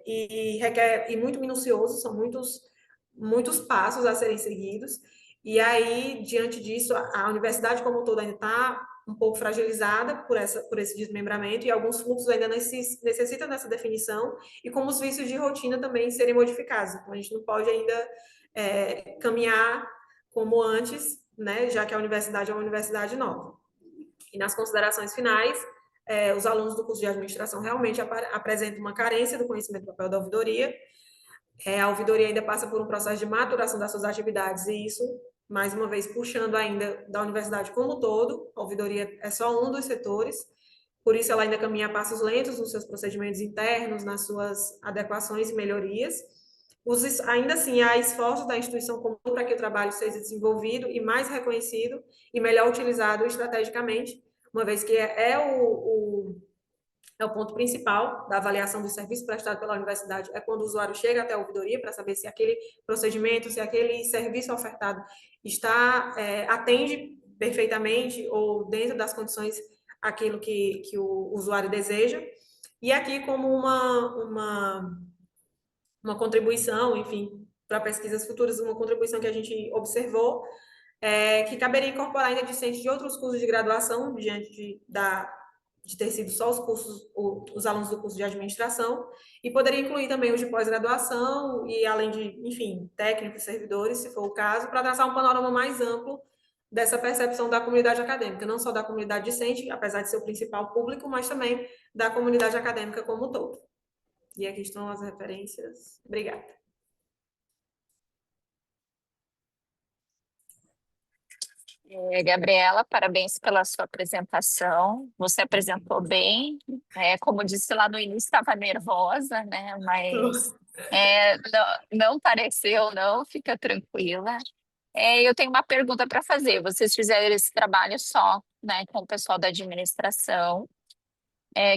e requer, e muito minucioso, são muitos passos a serem seguidos, e aí, diante disso, a universidade como um todo ainda está um pouco fragilizada por esse desmembramento, e alguns fluxos ainda necessitam dessa definição, e como os vícios de rotina também serem modificados. Então, a gente não pode ainda caminhar como antes, né, já que a universidade é uma universidade nova. E nas considerações finais, os alunos do curso de administração realmente apresentam uma carência do conhecimento do papel da ouvidoria. A ouvidoria ainda passa por um processo de maturação das suas atividades, e isso, mais uma vez, puxando ainda da universidade como um todo. A ouvidoria é só um dos setores, por isso ela ainda caminha a passos lentos nos seus procedimentos internos, nas suas adequações e melhorias. Ainda assim, há esforços da instituição comum para que o trabalho seja desenvolvido e mais reconhecido e melhor utilizado estrategicamente, uma vez que é o ponto principal da avaliação do serviço prestado pela universidade, é quando o usuário chega até a ouvidoria para saber se aquele procedimento, se aquele serviço ofertado atende perfeitamente ou dentro das condições aquilo que o usuário deseja. E aqui, como uma contribuição, enfim, para pesquisas futuras, uma contribuição que a gente observou, que caberia incorporar ainda discentes de outros cursos de graduação, diante de ter sido só os alunos do curso de administração, e poderia incluir também os de pós-graduação, e além de, enfim, técnicos, servidores, se for o caso, para traçar um panorama mais amplo dessa percepção da comunidade acadêmica, não só da comunidade discente, apesar de ser o principal público, mas também da comunidade acadêmica como um todo. E aqui estão as referências. Obrigada. Gabriela, parabéns pela sua apresentação. Você apresentou bem. Como disse lá no início, estava nervosa, né? Mas não pareceu, não. Fica tranquila. Eu tenho uma pergunta para fazer. Vocês fizeram esse trabalho só, né, com o pessoal da administração,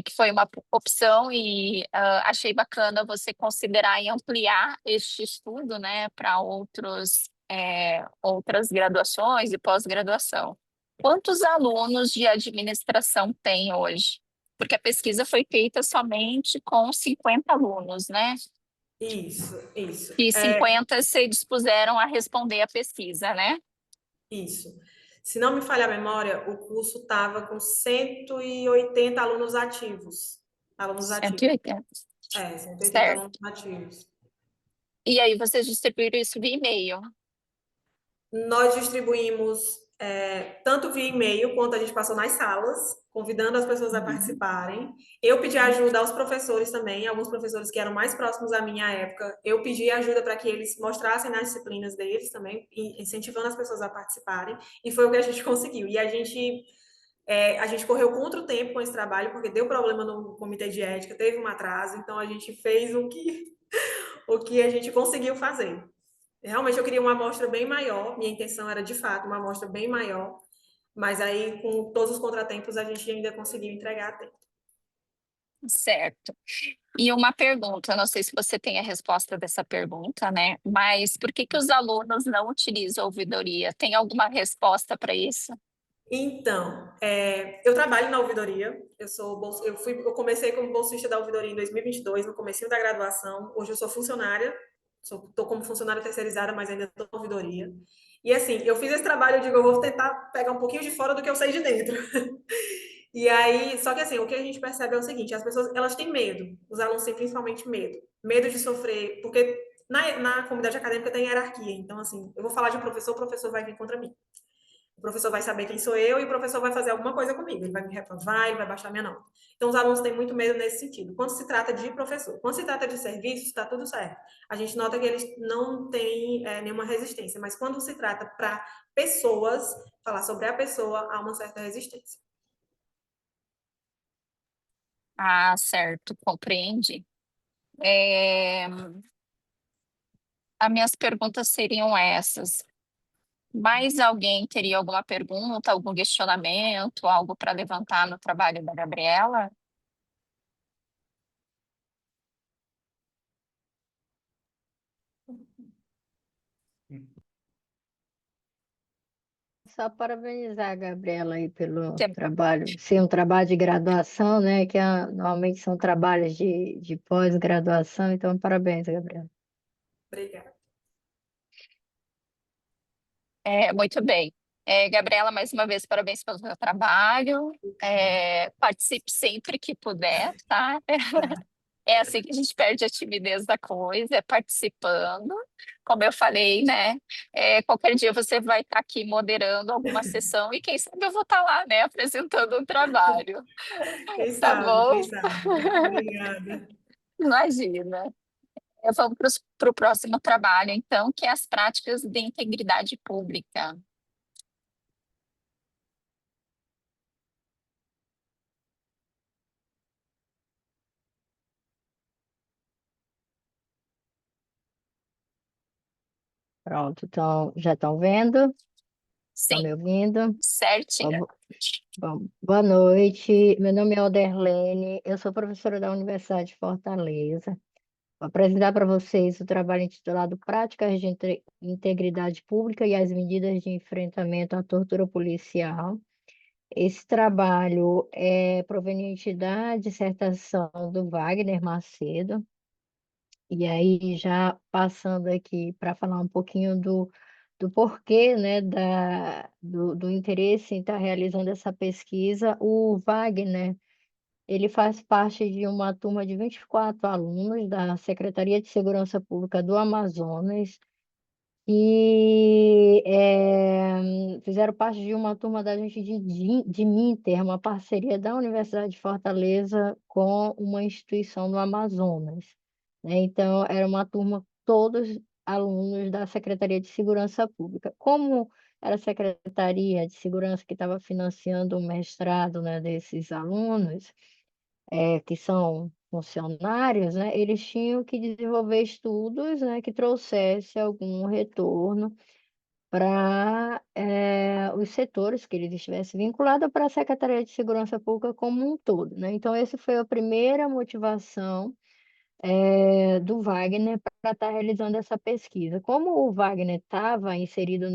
que foi uma opção, e achei bacana você considerar e ampliar este estudo, né, para outras graduações e pós-graduação. Quantos alunos de administração tem hoje? Porque a pesquisa foi feita somente com 50 alunos, né? Isso. E 50 se dispuseram a responder a pesquisa, né? Isso. Se não me falha a memória, o curso estava com 180 alunos ativos. Alunos ativos. 180. 180 Certo. alunos ativos. E aí vocês distribuíram isso via e-mail. Nós distribuímos tanto via e-mail quanto a gente passou nas salas, convidando as pessoas a participarem. Eu pedi ajuda aos professores também, alguns professores que eram mais próximos à minha época. Eu pedi ajuda para que eles mostrassem nas disciplinas deles também, incentivando as pessoas a participarem. E foi o que a gente conseguiu. E a gente correu contra o tempo com esse trabalho, porque deu problema no comitê de ética, teve um atraso, então a gente fez o que a gente conseguiu fazer. Realmente eu queria uma amostra bem maior, minha intenção era de fato uma amostra bem maior, mas aí com todos os contratempos a gente ainda conseguiu entregar a tempo. Certo. E uma pergunta, não sei se você tem a resposta dessa pergunta, né? Mas por que os alunos não utilizam a ouvidoria? Tem alguma resposta para isso? Então, eu trabalho na ouvidoria, eu comecei como bolsista da ouvidoria em 2022, no comecinho da graduação, hoje eu sou funcionária, estou como funcionária terceirizada, mas ainda estou na ouvidoria. E assim, eu fiz esse trabalho, eu digo, eu vou tentar pegar um pouquinho de fora do que eu sei de dentro. E aí, só que assim, o que a gente percebe é o seguinte, as pessoas, elas têm medo, os alunos têm principalmente medo. Medo de sofrer, porque na comunidade acadêmica tem hierarquia, então assim, eu vou falar de um professor, o professor vai vir contra mim. O professor vai saber quem sou eu e o professor vai fazer alguma coisa comigo. Ele vai me reprovar, ele vai baixar minha nota. Então, os alunos têm muito medo nesse sentido. Quando se trata de professor, quando se trata de serviço, está tudo certo. A gente nota que eles não têm nenhuma resistência, mas quando se trata para pessoas, falar sobre a pessoa, há uma certa resistência. Ah, certo, compreendi. As minhas perguntas seriam essas. Mais alguém teria alguma pergunta, algum questionamento, algo para levantar no trabalho da Gabriela? Só parabenizar a Gabriela aí pelo Tem- trabalho, ser um trabalho de graduação, né? Normalmente são trabalhos de pós-graduação, então parabéns, Gabriela. Obrigada. Muito bem. Gabriela, mais uma vez, parabéns pelo seu trabalho. Participe sempre que puder, tá? É assim que a gente perde a timidez da coisa, é participando. Como eu falei, né? Qualquer dia você vai estar aqui moderando alguma sessão e quem sabe eu vou estar lá, né? Apresentando um trabalho. Quem Tá sabe, bom? quem sabe. Obrigada. Imagina. Vamos para o próximo trabalho, então, que é as práticas de integridade pública. Pronto, então, já estão vendo? Estão Sim, me ouvindo? certinho. Bom, boa noite, meu nome é Alderlene, eu sou professora da Universidade de Fortaleza. Vou apresentar para vocês o trabalho intitulado Práticas de Integridade Pública e as Medidas de Enfrentamento à Tortura Policial. Esse trabalho é proveniente da dissertação do Wagner Macedo, e aí já passando aqui para falar um pouquinho do porquê, né, do interesse em estar realizando essa pesquisa. O Wagner, ele faz parte de uma turma de 24 alunos da Secretaria de Segurança Pública do Amazonas, e fizeram parte de uma turma da gente de Minter, uma parceria da Universidade de Fortaleza com uma instituição no Amazonas, né? Então, era uma turma, todos alunos da Secretaria de Segurança Pública. Como era a Secretaria de Segurança que estava financiando o mestrado, né, desses alunos, que são funcionários, né, eles tinham que desenvolver estudos, né, que trouxesse algum retorno para os setores que eles estivessem vinculados, para a Secretaria de Segurança Pública como um todo, né? Então, essa foi a primeira motivação do Wagner para estar realizando essa pesquisa. Como o Wagner estava inserido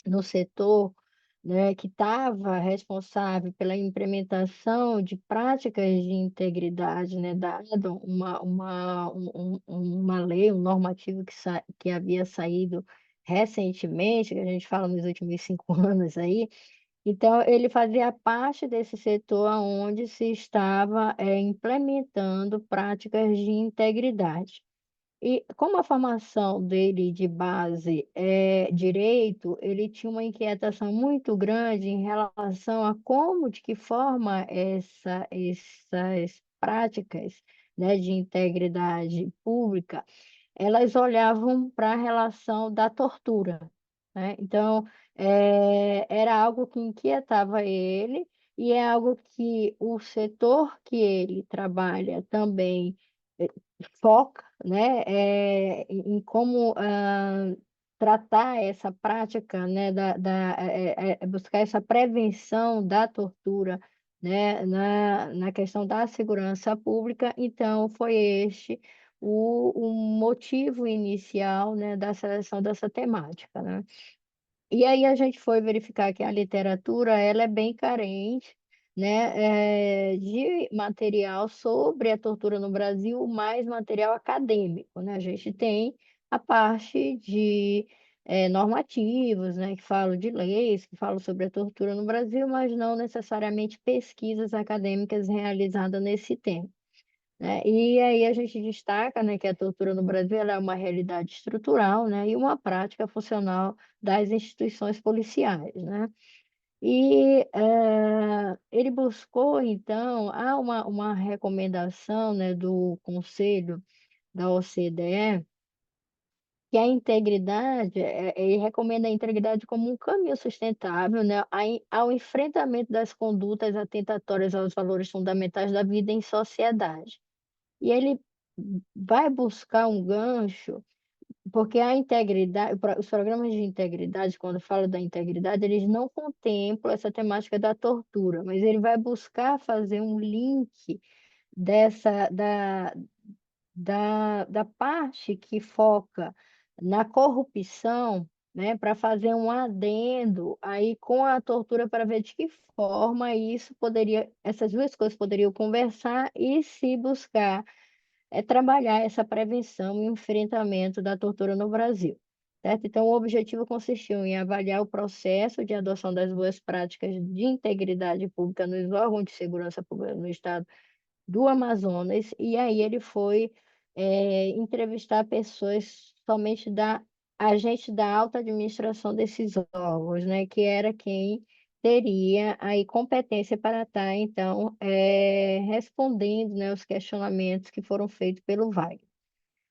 no setor né, que estava responsável pela implementação de práticas de integridade, né, dado uma lei, um normativo que havia saído recentemente, que a gente fala nos últimos 5 anos aí. Então, ele fazia parte desse setor onde se estava implementando práticas de integridade. E como a formação dele de base é direito, ele tinha uma inquietação muito grande em relação a como, de que forma essas práticas, né, de integridade pública elas olhavam para a relação da tortura, né. Então, era algo que inquietava ele, e é algo que o setor que ele trabalha também, eh, foca, né, em como, tratar essa prática, né, buscar essa prevenção da tortura, né, na questão da segurança pública. Então foi este o motivo inicial, né, da seleção dessa temática, né. E aí a gente foi verificar que a literatura ela é bem carente, né, de material sobre a tortura no Brasil, mais material acadêmico, né. A gente tem a parte de, normativos, né, que falam de leis, que falam sobre a tortura no Brasil, mas não necessariamente pesquisas acadêmicas realizadas nesse tema, né. E aí a gente destaca, né, que a tortura no Brasil ela é uma realidade estrutural, né, e uma prática funcional das instituições policiais, né. E, ele buscou então há uma recomendação, né, do conselho da OCDE, que a integridade, ele recomenda a integridade como um caminho sustentável, né, ao enfrentamento das condutas atentatórias aos valores fundamentais da vida em sociedade. E ele vai buscar um gancho, porque a integridade os programas de integridade, quando fala da integridade, eles não contemplam essa temática da tortura, mas ele vai buscar fazer um link dessa da parte que foca na corrupção, né, para fazer um adendo aí com a tortura para ver de que forma essas 2 coisas poderiam conversar e se buscar trabalhar essa prevenção e enfrentamento da tortura no Brasil, certo? Então, o objetivo consistiu em avaliar o processo de adoção das boas práticas de integridade pública nos órgãos de segurança pública no estado do Amazonas, e aí ele foi, entrevistar pessoas somente da agente da alta administração desses órgãos, né, que era quem teria aí competência para estar então, respondendo, né, os questionamentos que foram feitos pelo Wagner.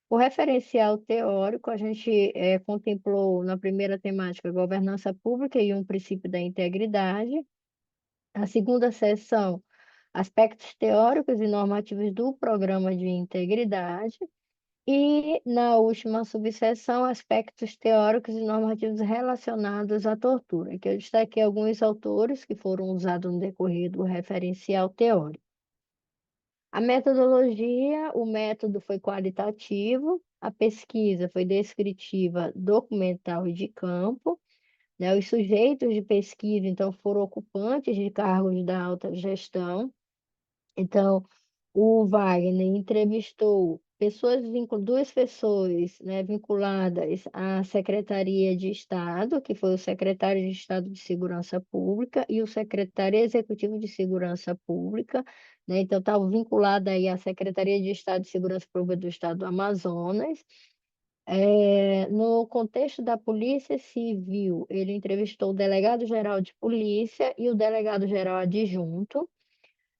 O referencial teórico, a gente, contemplou na primeira temática governança pública e um princípio da integridade. A segunda seção, aspectos teóricos e normativos do programa de integridade. E, na última subseção, aspectos teóricos e normativos relacionados à tortura, que eu destaquei alguns autores que foram usados no decorrer do referencial teórico. A metodologia, o método foi qualitativo, a pesquisa foi descritiva, documental e de campo, né? Os sujeitos de pesquisa, então, foram ocupantes de cargos da alta gestão. Então, o Wagner entrevistou duas pessoas, né, vinculadas à Secretaria de Estado, que foi o secretário de Estado de Segurança Pública e o secretário executivo de Segurança Pública, né, então estava vinculado aí à Secretaria de Estado de Segurança Pública do Estado do Amazonas. No contexto da Polícia Civil, ele entrevistou o delegado-geral de polícia e o delegado-geral adjunto.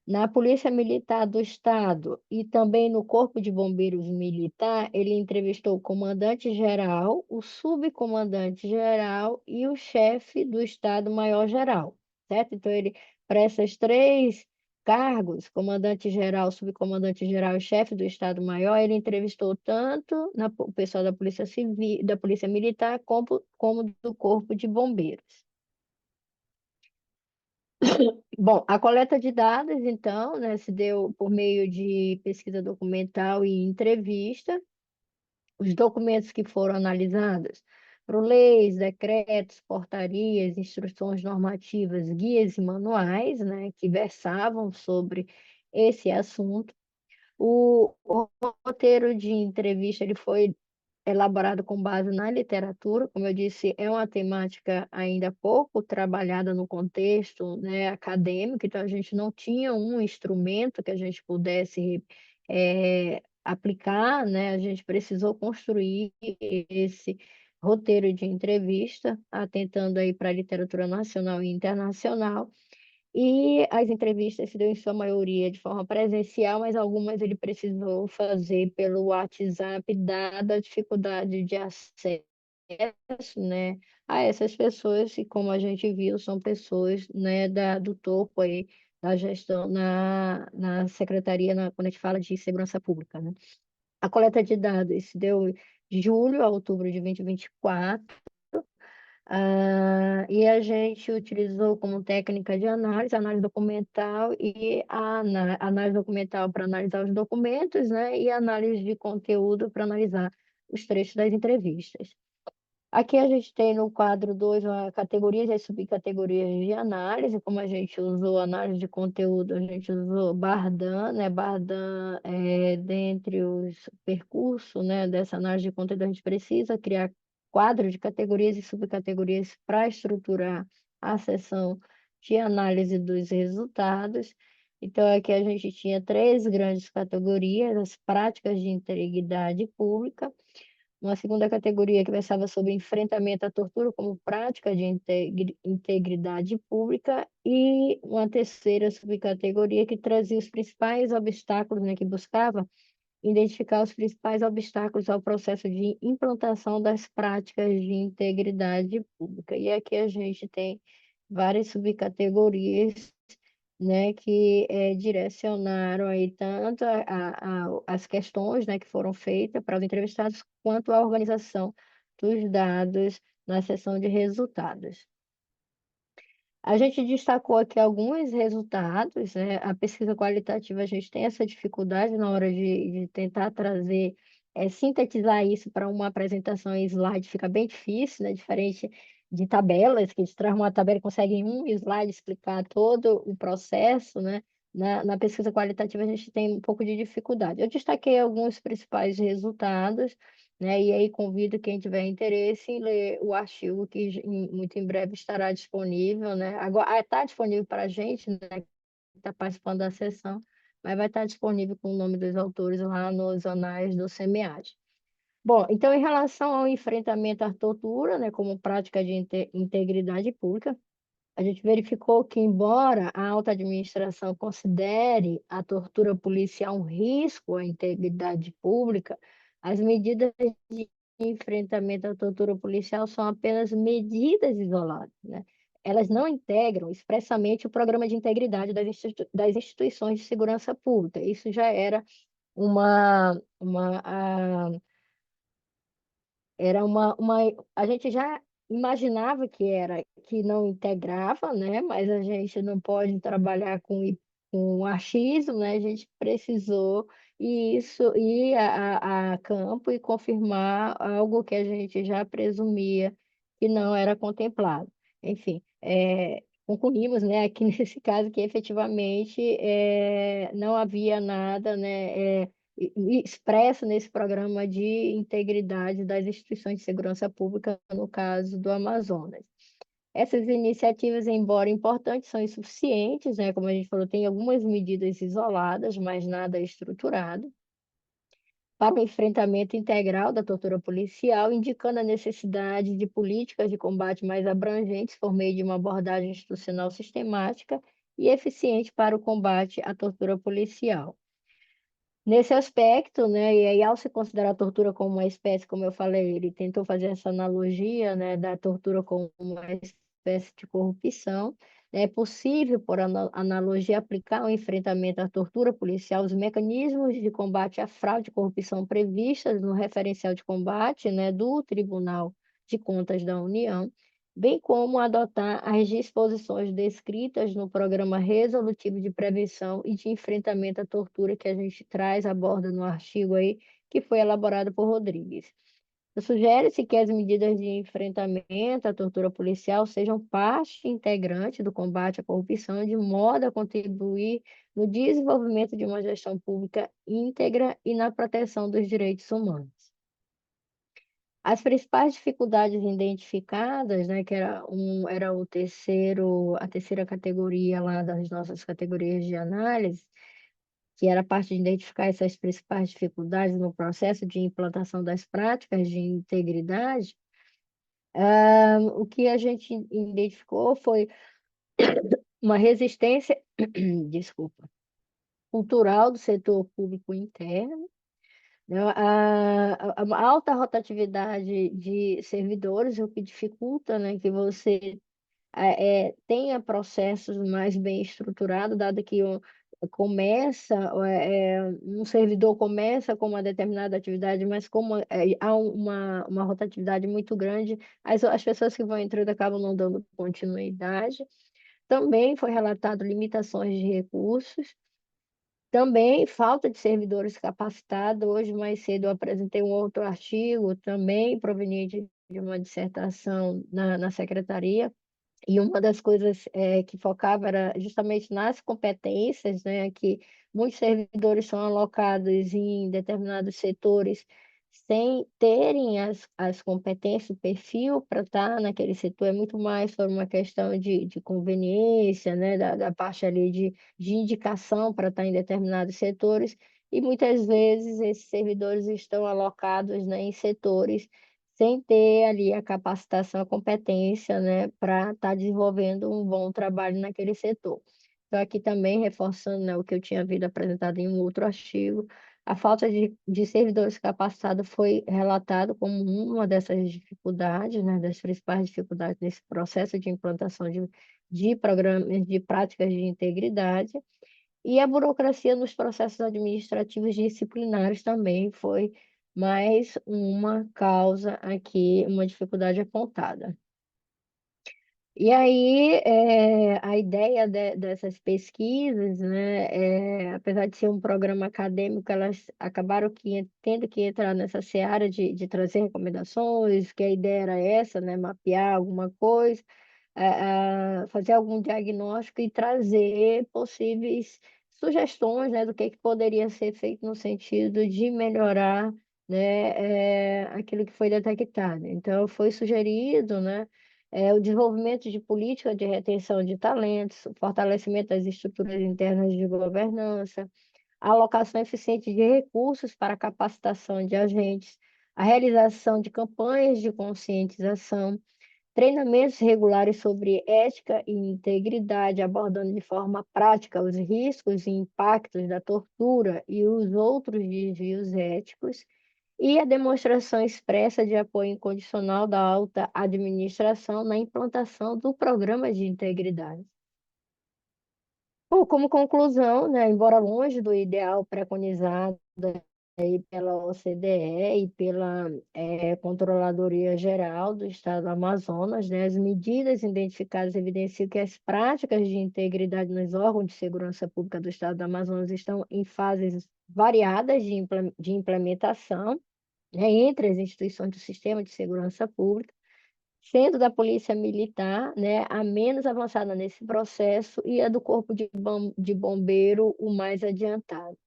Na Polícia Militar do Estado e também no Corpo de Bombeiros Militar, ele entrevistou o comandante-geral, o subcomandante-geral e o chefe do Estado-Maior-Geral, certo? Então, ele, para esses 3 cargos, comandante-geral, subcomandante-geral e chefe do Estado-Maior, ele entrevistou tanto o pessoal da Polícia Civil, da Polícia Militar, como do Corpo de Bombeiros. Bom, a coleta de dados, então, né, se deu por meio de pesquisa documental e entrevista. Os documentos que foram analisados por leis, decretos, portarias, instruções normativas, guias e manuais, né, que versavam sobre esse assunto. O roteiro de entrevista ele foi elaborado com base na literatura, como eu disse, é uma temática ainda pouco trabalhada no contexto, né, acadêmico, então a gente não tinha um instrumento que a gente pudesse aplicar, né, a gente precisou construir esse roteiro de entrevista, atentando aí para a literatura nacional e internacional, e as entrevistas se deu em sua maioria de forma presencial, mas algumas ele precisou fazer pelo WhatsApp, dada a dificuldade de acesso, né, a essas pessoas, e como a gente viu, são pessoas, né, do topo aí da gestão na secretaria, quando a gente fala de segurança pública, né. A coleta de dados se deu de julho a outubro de 2024. E a gente utilizou como técnica de análise documental e análise documental para analisar os documentos, né, e análise de conteúdo para analisar os trechos das entrevistas. Aqui a gente tem no quadro 2 categorias e subcategorias de análise, como a gente usou análise de conteúdo, a gente usou Bardan, né? Bardan, dentre os percursos, né, dessa análise de conteúdo, a gente precisa criar quadro de categorias e subcategorias para estruturar a seção de análise dos resultados. Então, aqui a gente tinha 3 grandes categorias: as práticas de integridade pública, uma segunda categoria que versava sobre enfrentamento à tortura como prática de integridade pública, e uma terceira subcategoria que trazia os principais obstáculos, né, que buscava identificar os principais obstáculos ao processo de implantação das práticas de integridade pública. E aqui a gente tem várias subcategorias, né, que direcionaram aí tanto as questões, né, que foram feitas para os entrevistados, quanto a organização dos dados na seção de resultados. A gente destacou aqui alguns resultados, né? A pesquisa qualitativa, a gente tem essa dificuldade na hora de tentar trazer, sintetizar isso para uma apresentação em slide, fica bem difícil, né? Diferente de tabelas, que a gente traz uma tabela e consegue em um slide explicar todo o processo, né? Na pesquisa qualitativa, a gente tem um pouco de dificuldade. Eu destaquei alguns principais resultados, né? E aí convido quem tiver interesse em ler o artigo que muito em breve estará disponível, né? Agora está disponível para a gente, né, que está participando da sessão, mas vai estar disponível com o nome dos autores lá nos anais do SEMEAD. Bom, então, em relação ao enfrentamento à tortura, né, como prática de integridade pública, a gente verificou que, embora a alta administração considere a tortura policial um risco à integridade pública, as medidas de enfrentamento à tortura policial são apenas medidas isoladas, né? Elas não integram expressamente o programa de integridade das instituições de segurança pública. Isso já era a gente já imaginava que não integrava, né? Mas a gente não pode trabalhar com achismo, né? A gente precisou ir a campo e confirmar algo que a gente já presumia que não era contemplado. Enfim, concluímos, né, aqui nesse caso, que efetivamente não havia nada, né, expresso nesse programa de integridade das instituições de segurança pública, no caso do Amazonas. Essas iniciativas, embora importantes, são insuficientes, né? Como a gente falou, tem algumas medidas isoladas, mas nada estruturado, para o enfrentamento integral da tortura policial, indicando a necessidade de políticas de combate mais abrangentes por meio de uma abordagem institucional sistemática e eficiente para o combate à tortura policial. Nesse aspecto, né, e aí ao se considerar a tortura como uma espécie, como eu falei, ele tentou fazer essa analogia, né, da tortura como uma espécie de corrupção. É possível, por analogia, aplicar o enfrentamento à tortura policial, os mecanismos de combate à fraude e corrupção previstas no referencial de combate, né, do Tribunal de Contas da União, bem como adotar as disposições descritas no Programa Resolutivo de Prevenção e de Enfrentamento à Tortura, que a gente aborda no artigo aí, que foi elaborado por Rodrigues. Sugere-se que as medidas de enfrentamento à tortura policial sejam parte integrante do combate à corrupção, de modo a contribuir no desenvolvimento de uma gestão pública íntegra e na proteção dos direitos humanos. As principais dificuldades identificadas, né, que era a terceira categoria lá das nossas categorias de análise, que era a parte de identificar essas principais dificuldades no processo de implantação das práticas de integridade, o que a gente identificou foi uma resistência, desculpa, cultural do setor público interno, né, a alta rotatividade de servidores, o que dificulta, né, que você tenha processos mais bem estruturados, dado que um servidor começa com uma determinada atividade, mas como há uma rotatividade muito grande, as pessoas que vão entrando acabam não dando continuidade. Também foi relatado limitações de recursos, também falta de servidores capacitados. Hoje, mais cedo, eu apresentei um outro artigo, também proveniente de uma dissertação na secretaria, e uma das coisas que focava era justamente nas competências, né, que muitos servidores são alocados em determinados setores sem terem as competências, o perfil para estar naquele setor, é muito mais por uma questão de conveniência, né, da parte ali de indicação para estar em determinados setores, e muitas vezes esses servidores estão alocados, né, em setores sem ter ali a capacitação, a competência, né, para estar desenvolvendo um bom trabalho naquele setor. Então, aqui também reforçando, né, o que eu tinha visto apresentado em um outro artigo, a falta de servidores capacitados foi relatado como uma dessas dificuldades, né, das principais dificuldades nesse processo de implantação de programas, de práticas de integridade, e a burocracia nos processos administrativos disciplinares também foi mais uma causa aqui, uma dificuldade apontada. E aí, a ideia dessas pesquisas, né, apesar de ser um programa acadêmico, elas acabaram tendo que entrar nessa seara de trazer recomendações, que a ideia era essa, né, mapear alguma coisa, fazer algum diagnóstico e trazer possíveis sugestões, né, do que poderia ser feito no sentido de melhorar, né, aquilo que foi detectado. Então, foi sugerido, né, o desenvolvimento de política de retenção de talentos, o fortalecimento das estruturas internas de governança, a alocação eficiente de recursos para a capacitação de agentes, a realização de campanhas de conscientização, treinamentos regulares sobre ética e integridade, abordando de forma prática os riscos e impactos da tortura e os outros desvios éticos, e a demonstração expressa de apoio incondicional da alta administração na implantação do programa de integridade. Bom, como conclusão, né, embora longe do ideal preconizado aí pela OCDE e pela Controladoria Geral do Estado do Amazonas, né, as medidas identificadas evidenciam que as práticas de integridade nos órgãos de segurança pública do Estado do Amazonas estão em fases variadas de implementação, né, entre as instituições do sistema de segurança pública, sendo da Polícia Militar, né, a menos avançada nesse processo e a do Corpo de Bombeiro o mais adiantado.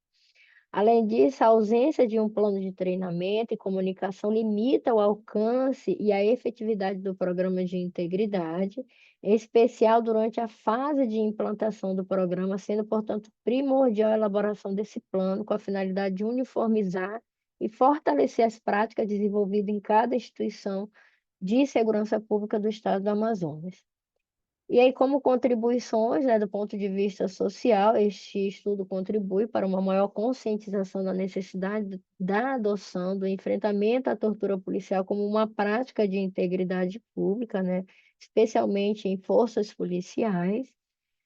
Além disso, a ausência de um plano de treinamento e comunicação limita o alcance e a efetividade do programa de integridade, em especial durante a fase de implantação do programa, sendo, portanto, primordial a elaboração desse plano com a finalidade de uniformizar e fortalecer as práticas desenvolvidas em cada instituição de segurança pública do Estado do Amazonas. E aí, como contribuições, né, do ponto de vista social, este estudo contribui para uma maior conscientização da necessidade da adoção do enfrentamento à tortura policial como uma prática de integridade pública, né, especialmente em forças policiais.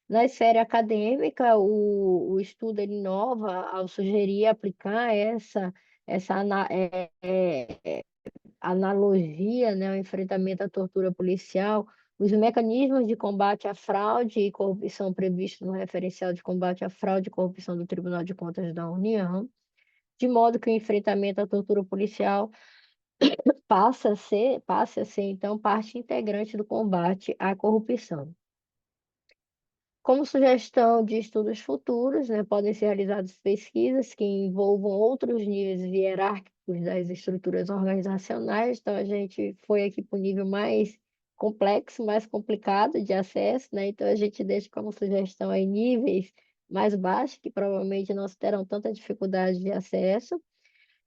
Na esfera acadêmica, o estudo ele inova ao sugerir aplicar essa analogia, né, ao enfrentamento à tortura policial, os mecanismos de combate à fraude e corrupção previstos no referencial de combate à fraude e corrupção do Tribunal de Contas da União, de modo que o enfrentamento à tortura policial passe a ser, então, parte integrante do combate à corrupção. Como sugestão de estudos futuros, né, podem ser realizadas pesquisas que envolvam outros níveis hierárquicos das estruturas organizacionais. Então, a gente foi aqui para o nível mais complexo, mais complicado de acesso, né? Então, a gente deixa como sugestão aí níveis mais baixos, que provavelmente não terão tanta dificuldade de acesso.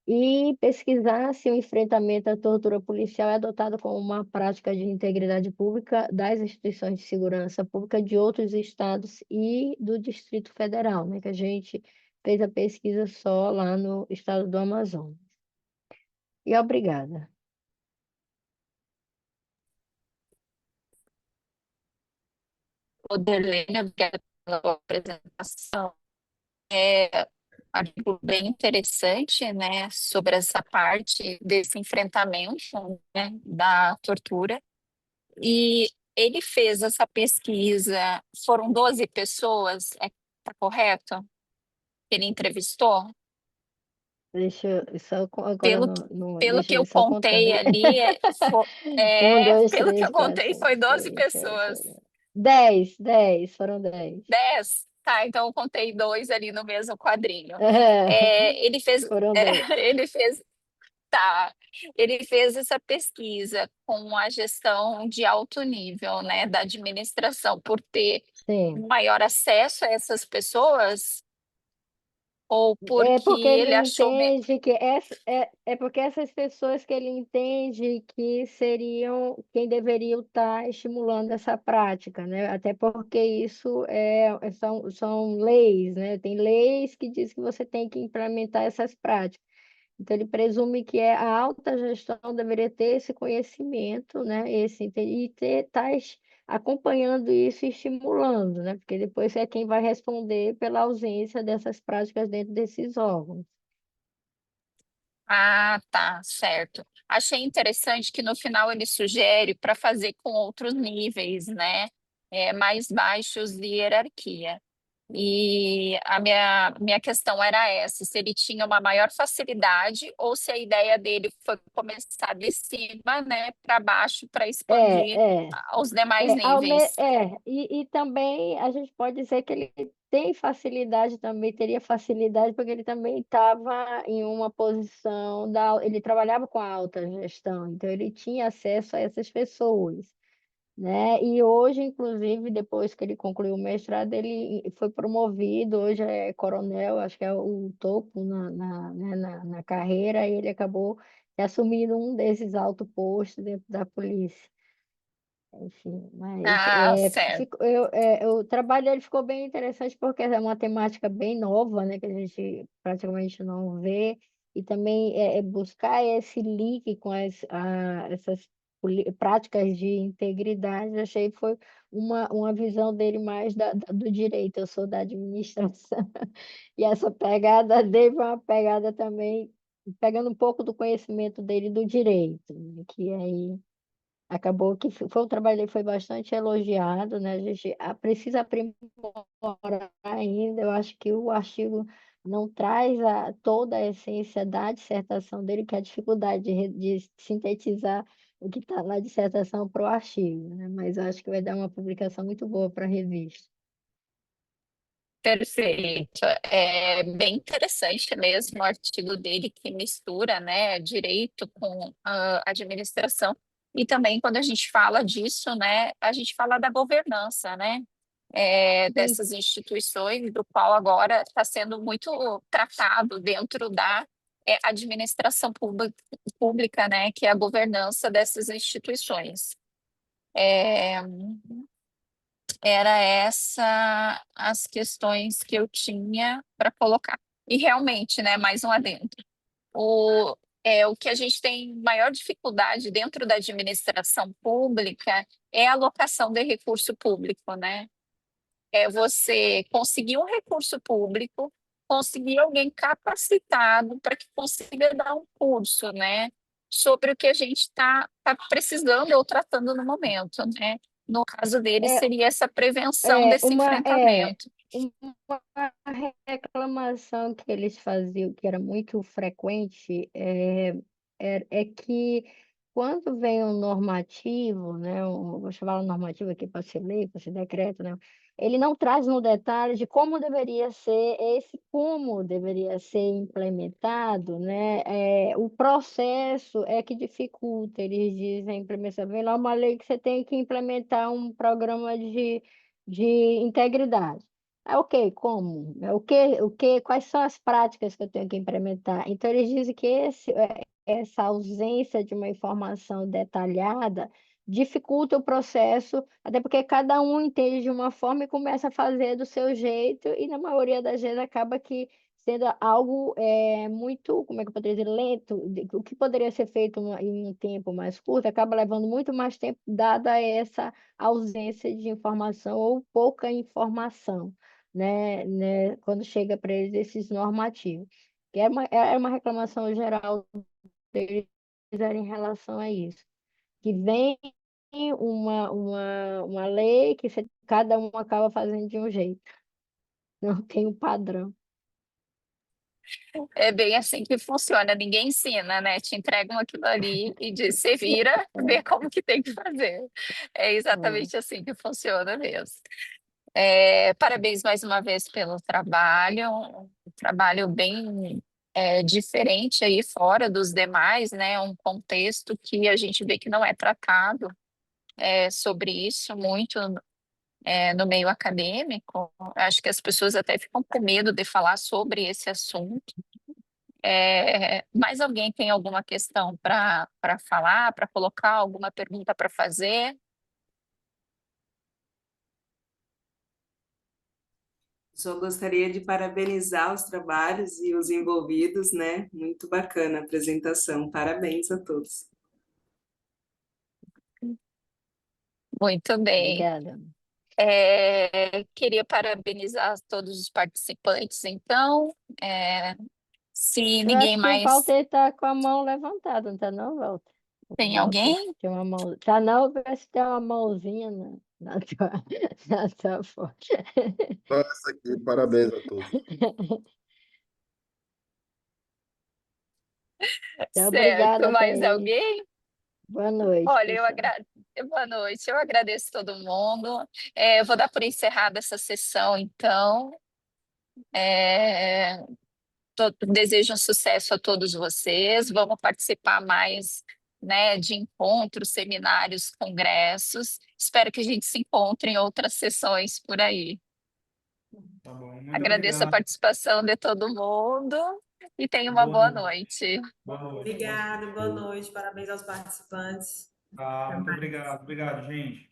E pesquisar se o enfrentamento à tortura policial é adotado como uma prática de integridade pública das instituições de segurança pública de outros estados e do Distrito Federal, né? Que a gente fez a pesquisa só lá no estado do Amazonas. E obrigada. Oderlene, obrigada pela apresentação. É artigo bem interessante, né, sobre essa parte desse enfrentamento, né, da tortura. E ele fez essa pesquisa, foram 12 pessoas, tá correto? Ele entrevistou? Deixa eu só agora Pelo, pelo deixa que eu eu só contar. contei ali, Um, dois, pelo que três, eu quatro, contei, foi cinco, 12 seis, sete, pessoas. oito. 10, foram 10. 10? Tá, então eu contei dois ali no mesmo quadrinho. Ele fez, Foram 10. ele fez, tá, ele fez essa pesquisa com a gestão de alto nível, né, da administração, por ter Sim. maior acesso a essas pessoas, ou É porque porque ele ele achou. entende que é porque essas pessoas que ele entende que seriam quem deveriam estar estimulando essa prática, né? Até porque isso são leis, né? Tem leis que diz que você tem que implementar essas práticas. Então, ele presume que a alta gestão deveria ter esse conhecimento, né? E ter, acompanhando isso e estimulando, né? Porque depois é quem vai responder pela ausência dessas práticas dentro desses órgãos. Ah, tá, certo. Achei interessante que no final ele sugere para fazer com outros níveis, né? Mais baixos de hierarquia. E a minha questão era essa, se ele tinha uma maior facilidade ou se a ideia dele foi começar de cima, né, para baixo, para expandir É, é. aos demais níveis. E também a gente pode dizer que ele tem facilidade também, teria facilidade, porque ele também estava em uma posição ele trabalhava com a alta gestão, então ele tinha acesso a essas pessoas, né? E hoje, inclusive, depois que ele concluiu o mestrado, ele foi promovido, hoje é coronel, acho que é o topo né, na carreira, e ele acabou assumindo um desses altos postos dentro da polícia. Enfim, mas Ah, certo. o trabalho dele ficou bem interessante porque é uma temática bem nova, né, que a gente praticamente não vê, e também buscar esse link com essas práticas de integridade, achei que foi uma visão dele mais do direito, eu sou da administração, e essa pegada dele foi uma pegada também, pegando um pouco do conhecimento dele do direito, né, que aí acabou que foi um trabalho que foi bastante elogiado, né? A gente precisa aprimorar ainda. Eu acho que o artigo não traz toda a essência da dissertação dele, que é a dificuldade de sintetizar o que está na dissertação para o artigo, né? Mas eu acho que vai dar uma publicação muito boa para a revista. Perfeito. É bem interessante mesmo o artigo dele que mistura, né, direito com administração. E também quando a gente fala disso, né, a gente fala da governança, né, Sim, dessas instituições, do qual agora está sendo muito tratado dentro da administração pública, né, que é a governança dessas instituições. É, Era essa as questões que eu tinha para colocar. E realmente, né, mais um adendo. O que a gente tem maior dificuldade dentro da administração pública é a alocação de recurso público, né? É você conseguir um recurso público, conseguir alguém capacitado para que consiga dar um curso, né? Sobre o que a gente tá precisando ou tratando no momento, né? No caso dele, é, seria essa prevenção é desse enfrentamento. uma reclamação que eles faziam, que era muito frequente, é que quando vem um normativo, né, vou chamar um normativo aqui para ser lei, para ser decreto, né, ele não traz no detalhe de como deveria ser como deveria ser implementado, né, o processo é que dificulta, eles dizem, a implementação, vem lá uma lei que você tem que implementar um programa de integridade. Ok, como? Quais são as práticas que eu tenho que implementar? Então, eles dizem que essa ausência de uma informação detalhada dificulta o processo, até porque cada um entende de uma forma e começa a fazer do seu jeito, e na maioria das vezes acaba que sendo algo muito, como é que eu poderia dizer, lento, o que poderia ser feito em um tempo mais curto, acaba levando muito mais tempo, dada essa ausência de informação ou pouca informação, né, quando chega para eles esses normativos. Que é uma reclamação geral deles em relação a isso. Que vem uma lei que cada um acaba fazendo de um jeito. Não tem um padrão. É bem assim que funciona, ninguém ensina, né? Te entregam aquilo ali e diz, você vira, vê como que tem que fazer. É exatamente assim que funciona mesmo. Parabéns mais uma vez pelo trabalho, um trabalho bem diferente aí fora dos demais, né? Um contexto que a gente vê que não é tratado sobre isso muito no meio acadêmico. Acho que as pessoas até ficam com medo de falar sobre esse assunto. Mais alguém tem alguma questão para falar, para colocar, alguma pergunta para fazer? Só gostaria de parabenizar os trabalhos e os envolvidos, né? Muito bacana a apresentação. Parabéns a todos. Muito bem. Obrigada. Queria parabenizar todos os participantes, então. Se Eu ninguém acho que o mais Walter está com a mão levantada, não está não, Walter? tem Walter, alguém, tem uma mão. Tá não, parece que tem uma mãozinha na tua, na tua foto. Só essa aqui, parabéns a todos. Então, certo? obrigada, Mais Thaís. alguém? Boa noite, Olha, pessoal. boa noite, eu agradeço todo mundo. Eu vou dar por encerrada essa sessão, então. Desejo um sucesso a todos vocês. Vamos participar mais, né, de encontros, seminários, congressos. Espero que a gente se encontre em outras sessões por aí. Tá bom, muito Agradeço a obrigado. participação de todo mundo e tenha uma Boa boa noite. noite. Boa noite. Obrigada, boa noite, parabéns aos participantes. Tá, Até muito mais. obrigado. Obrigado, gente.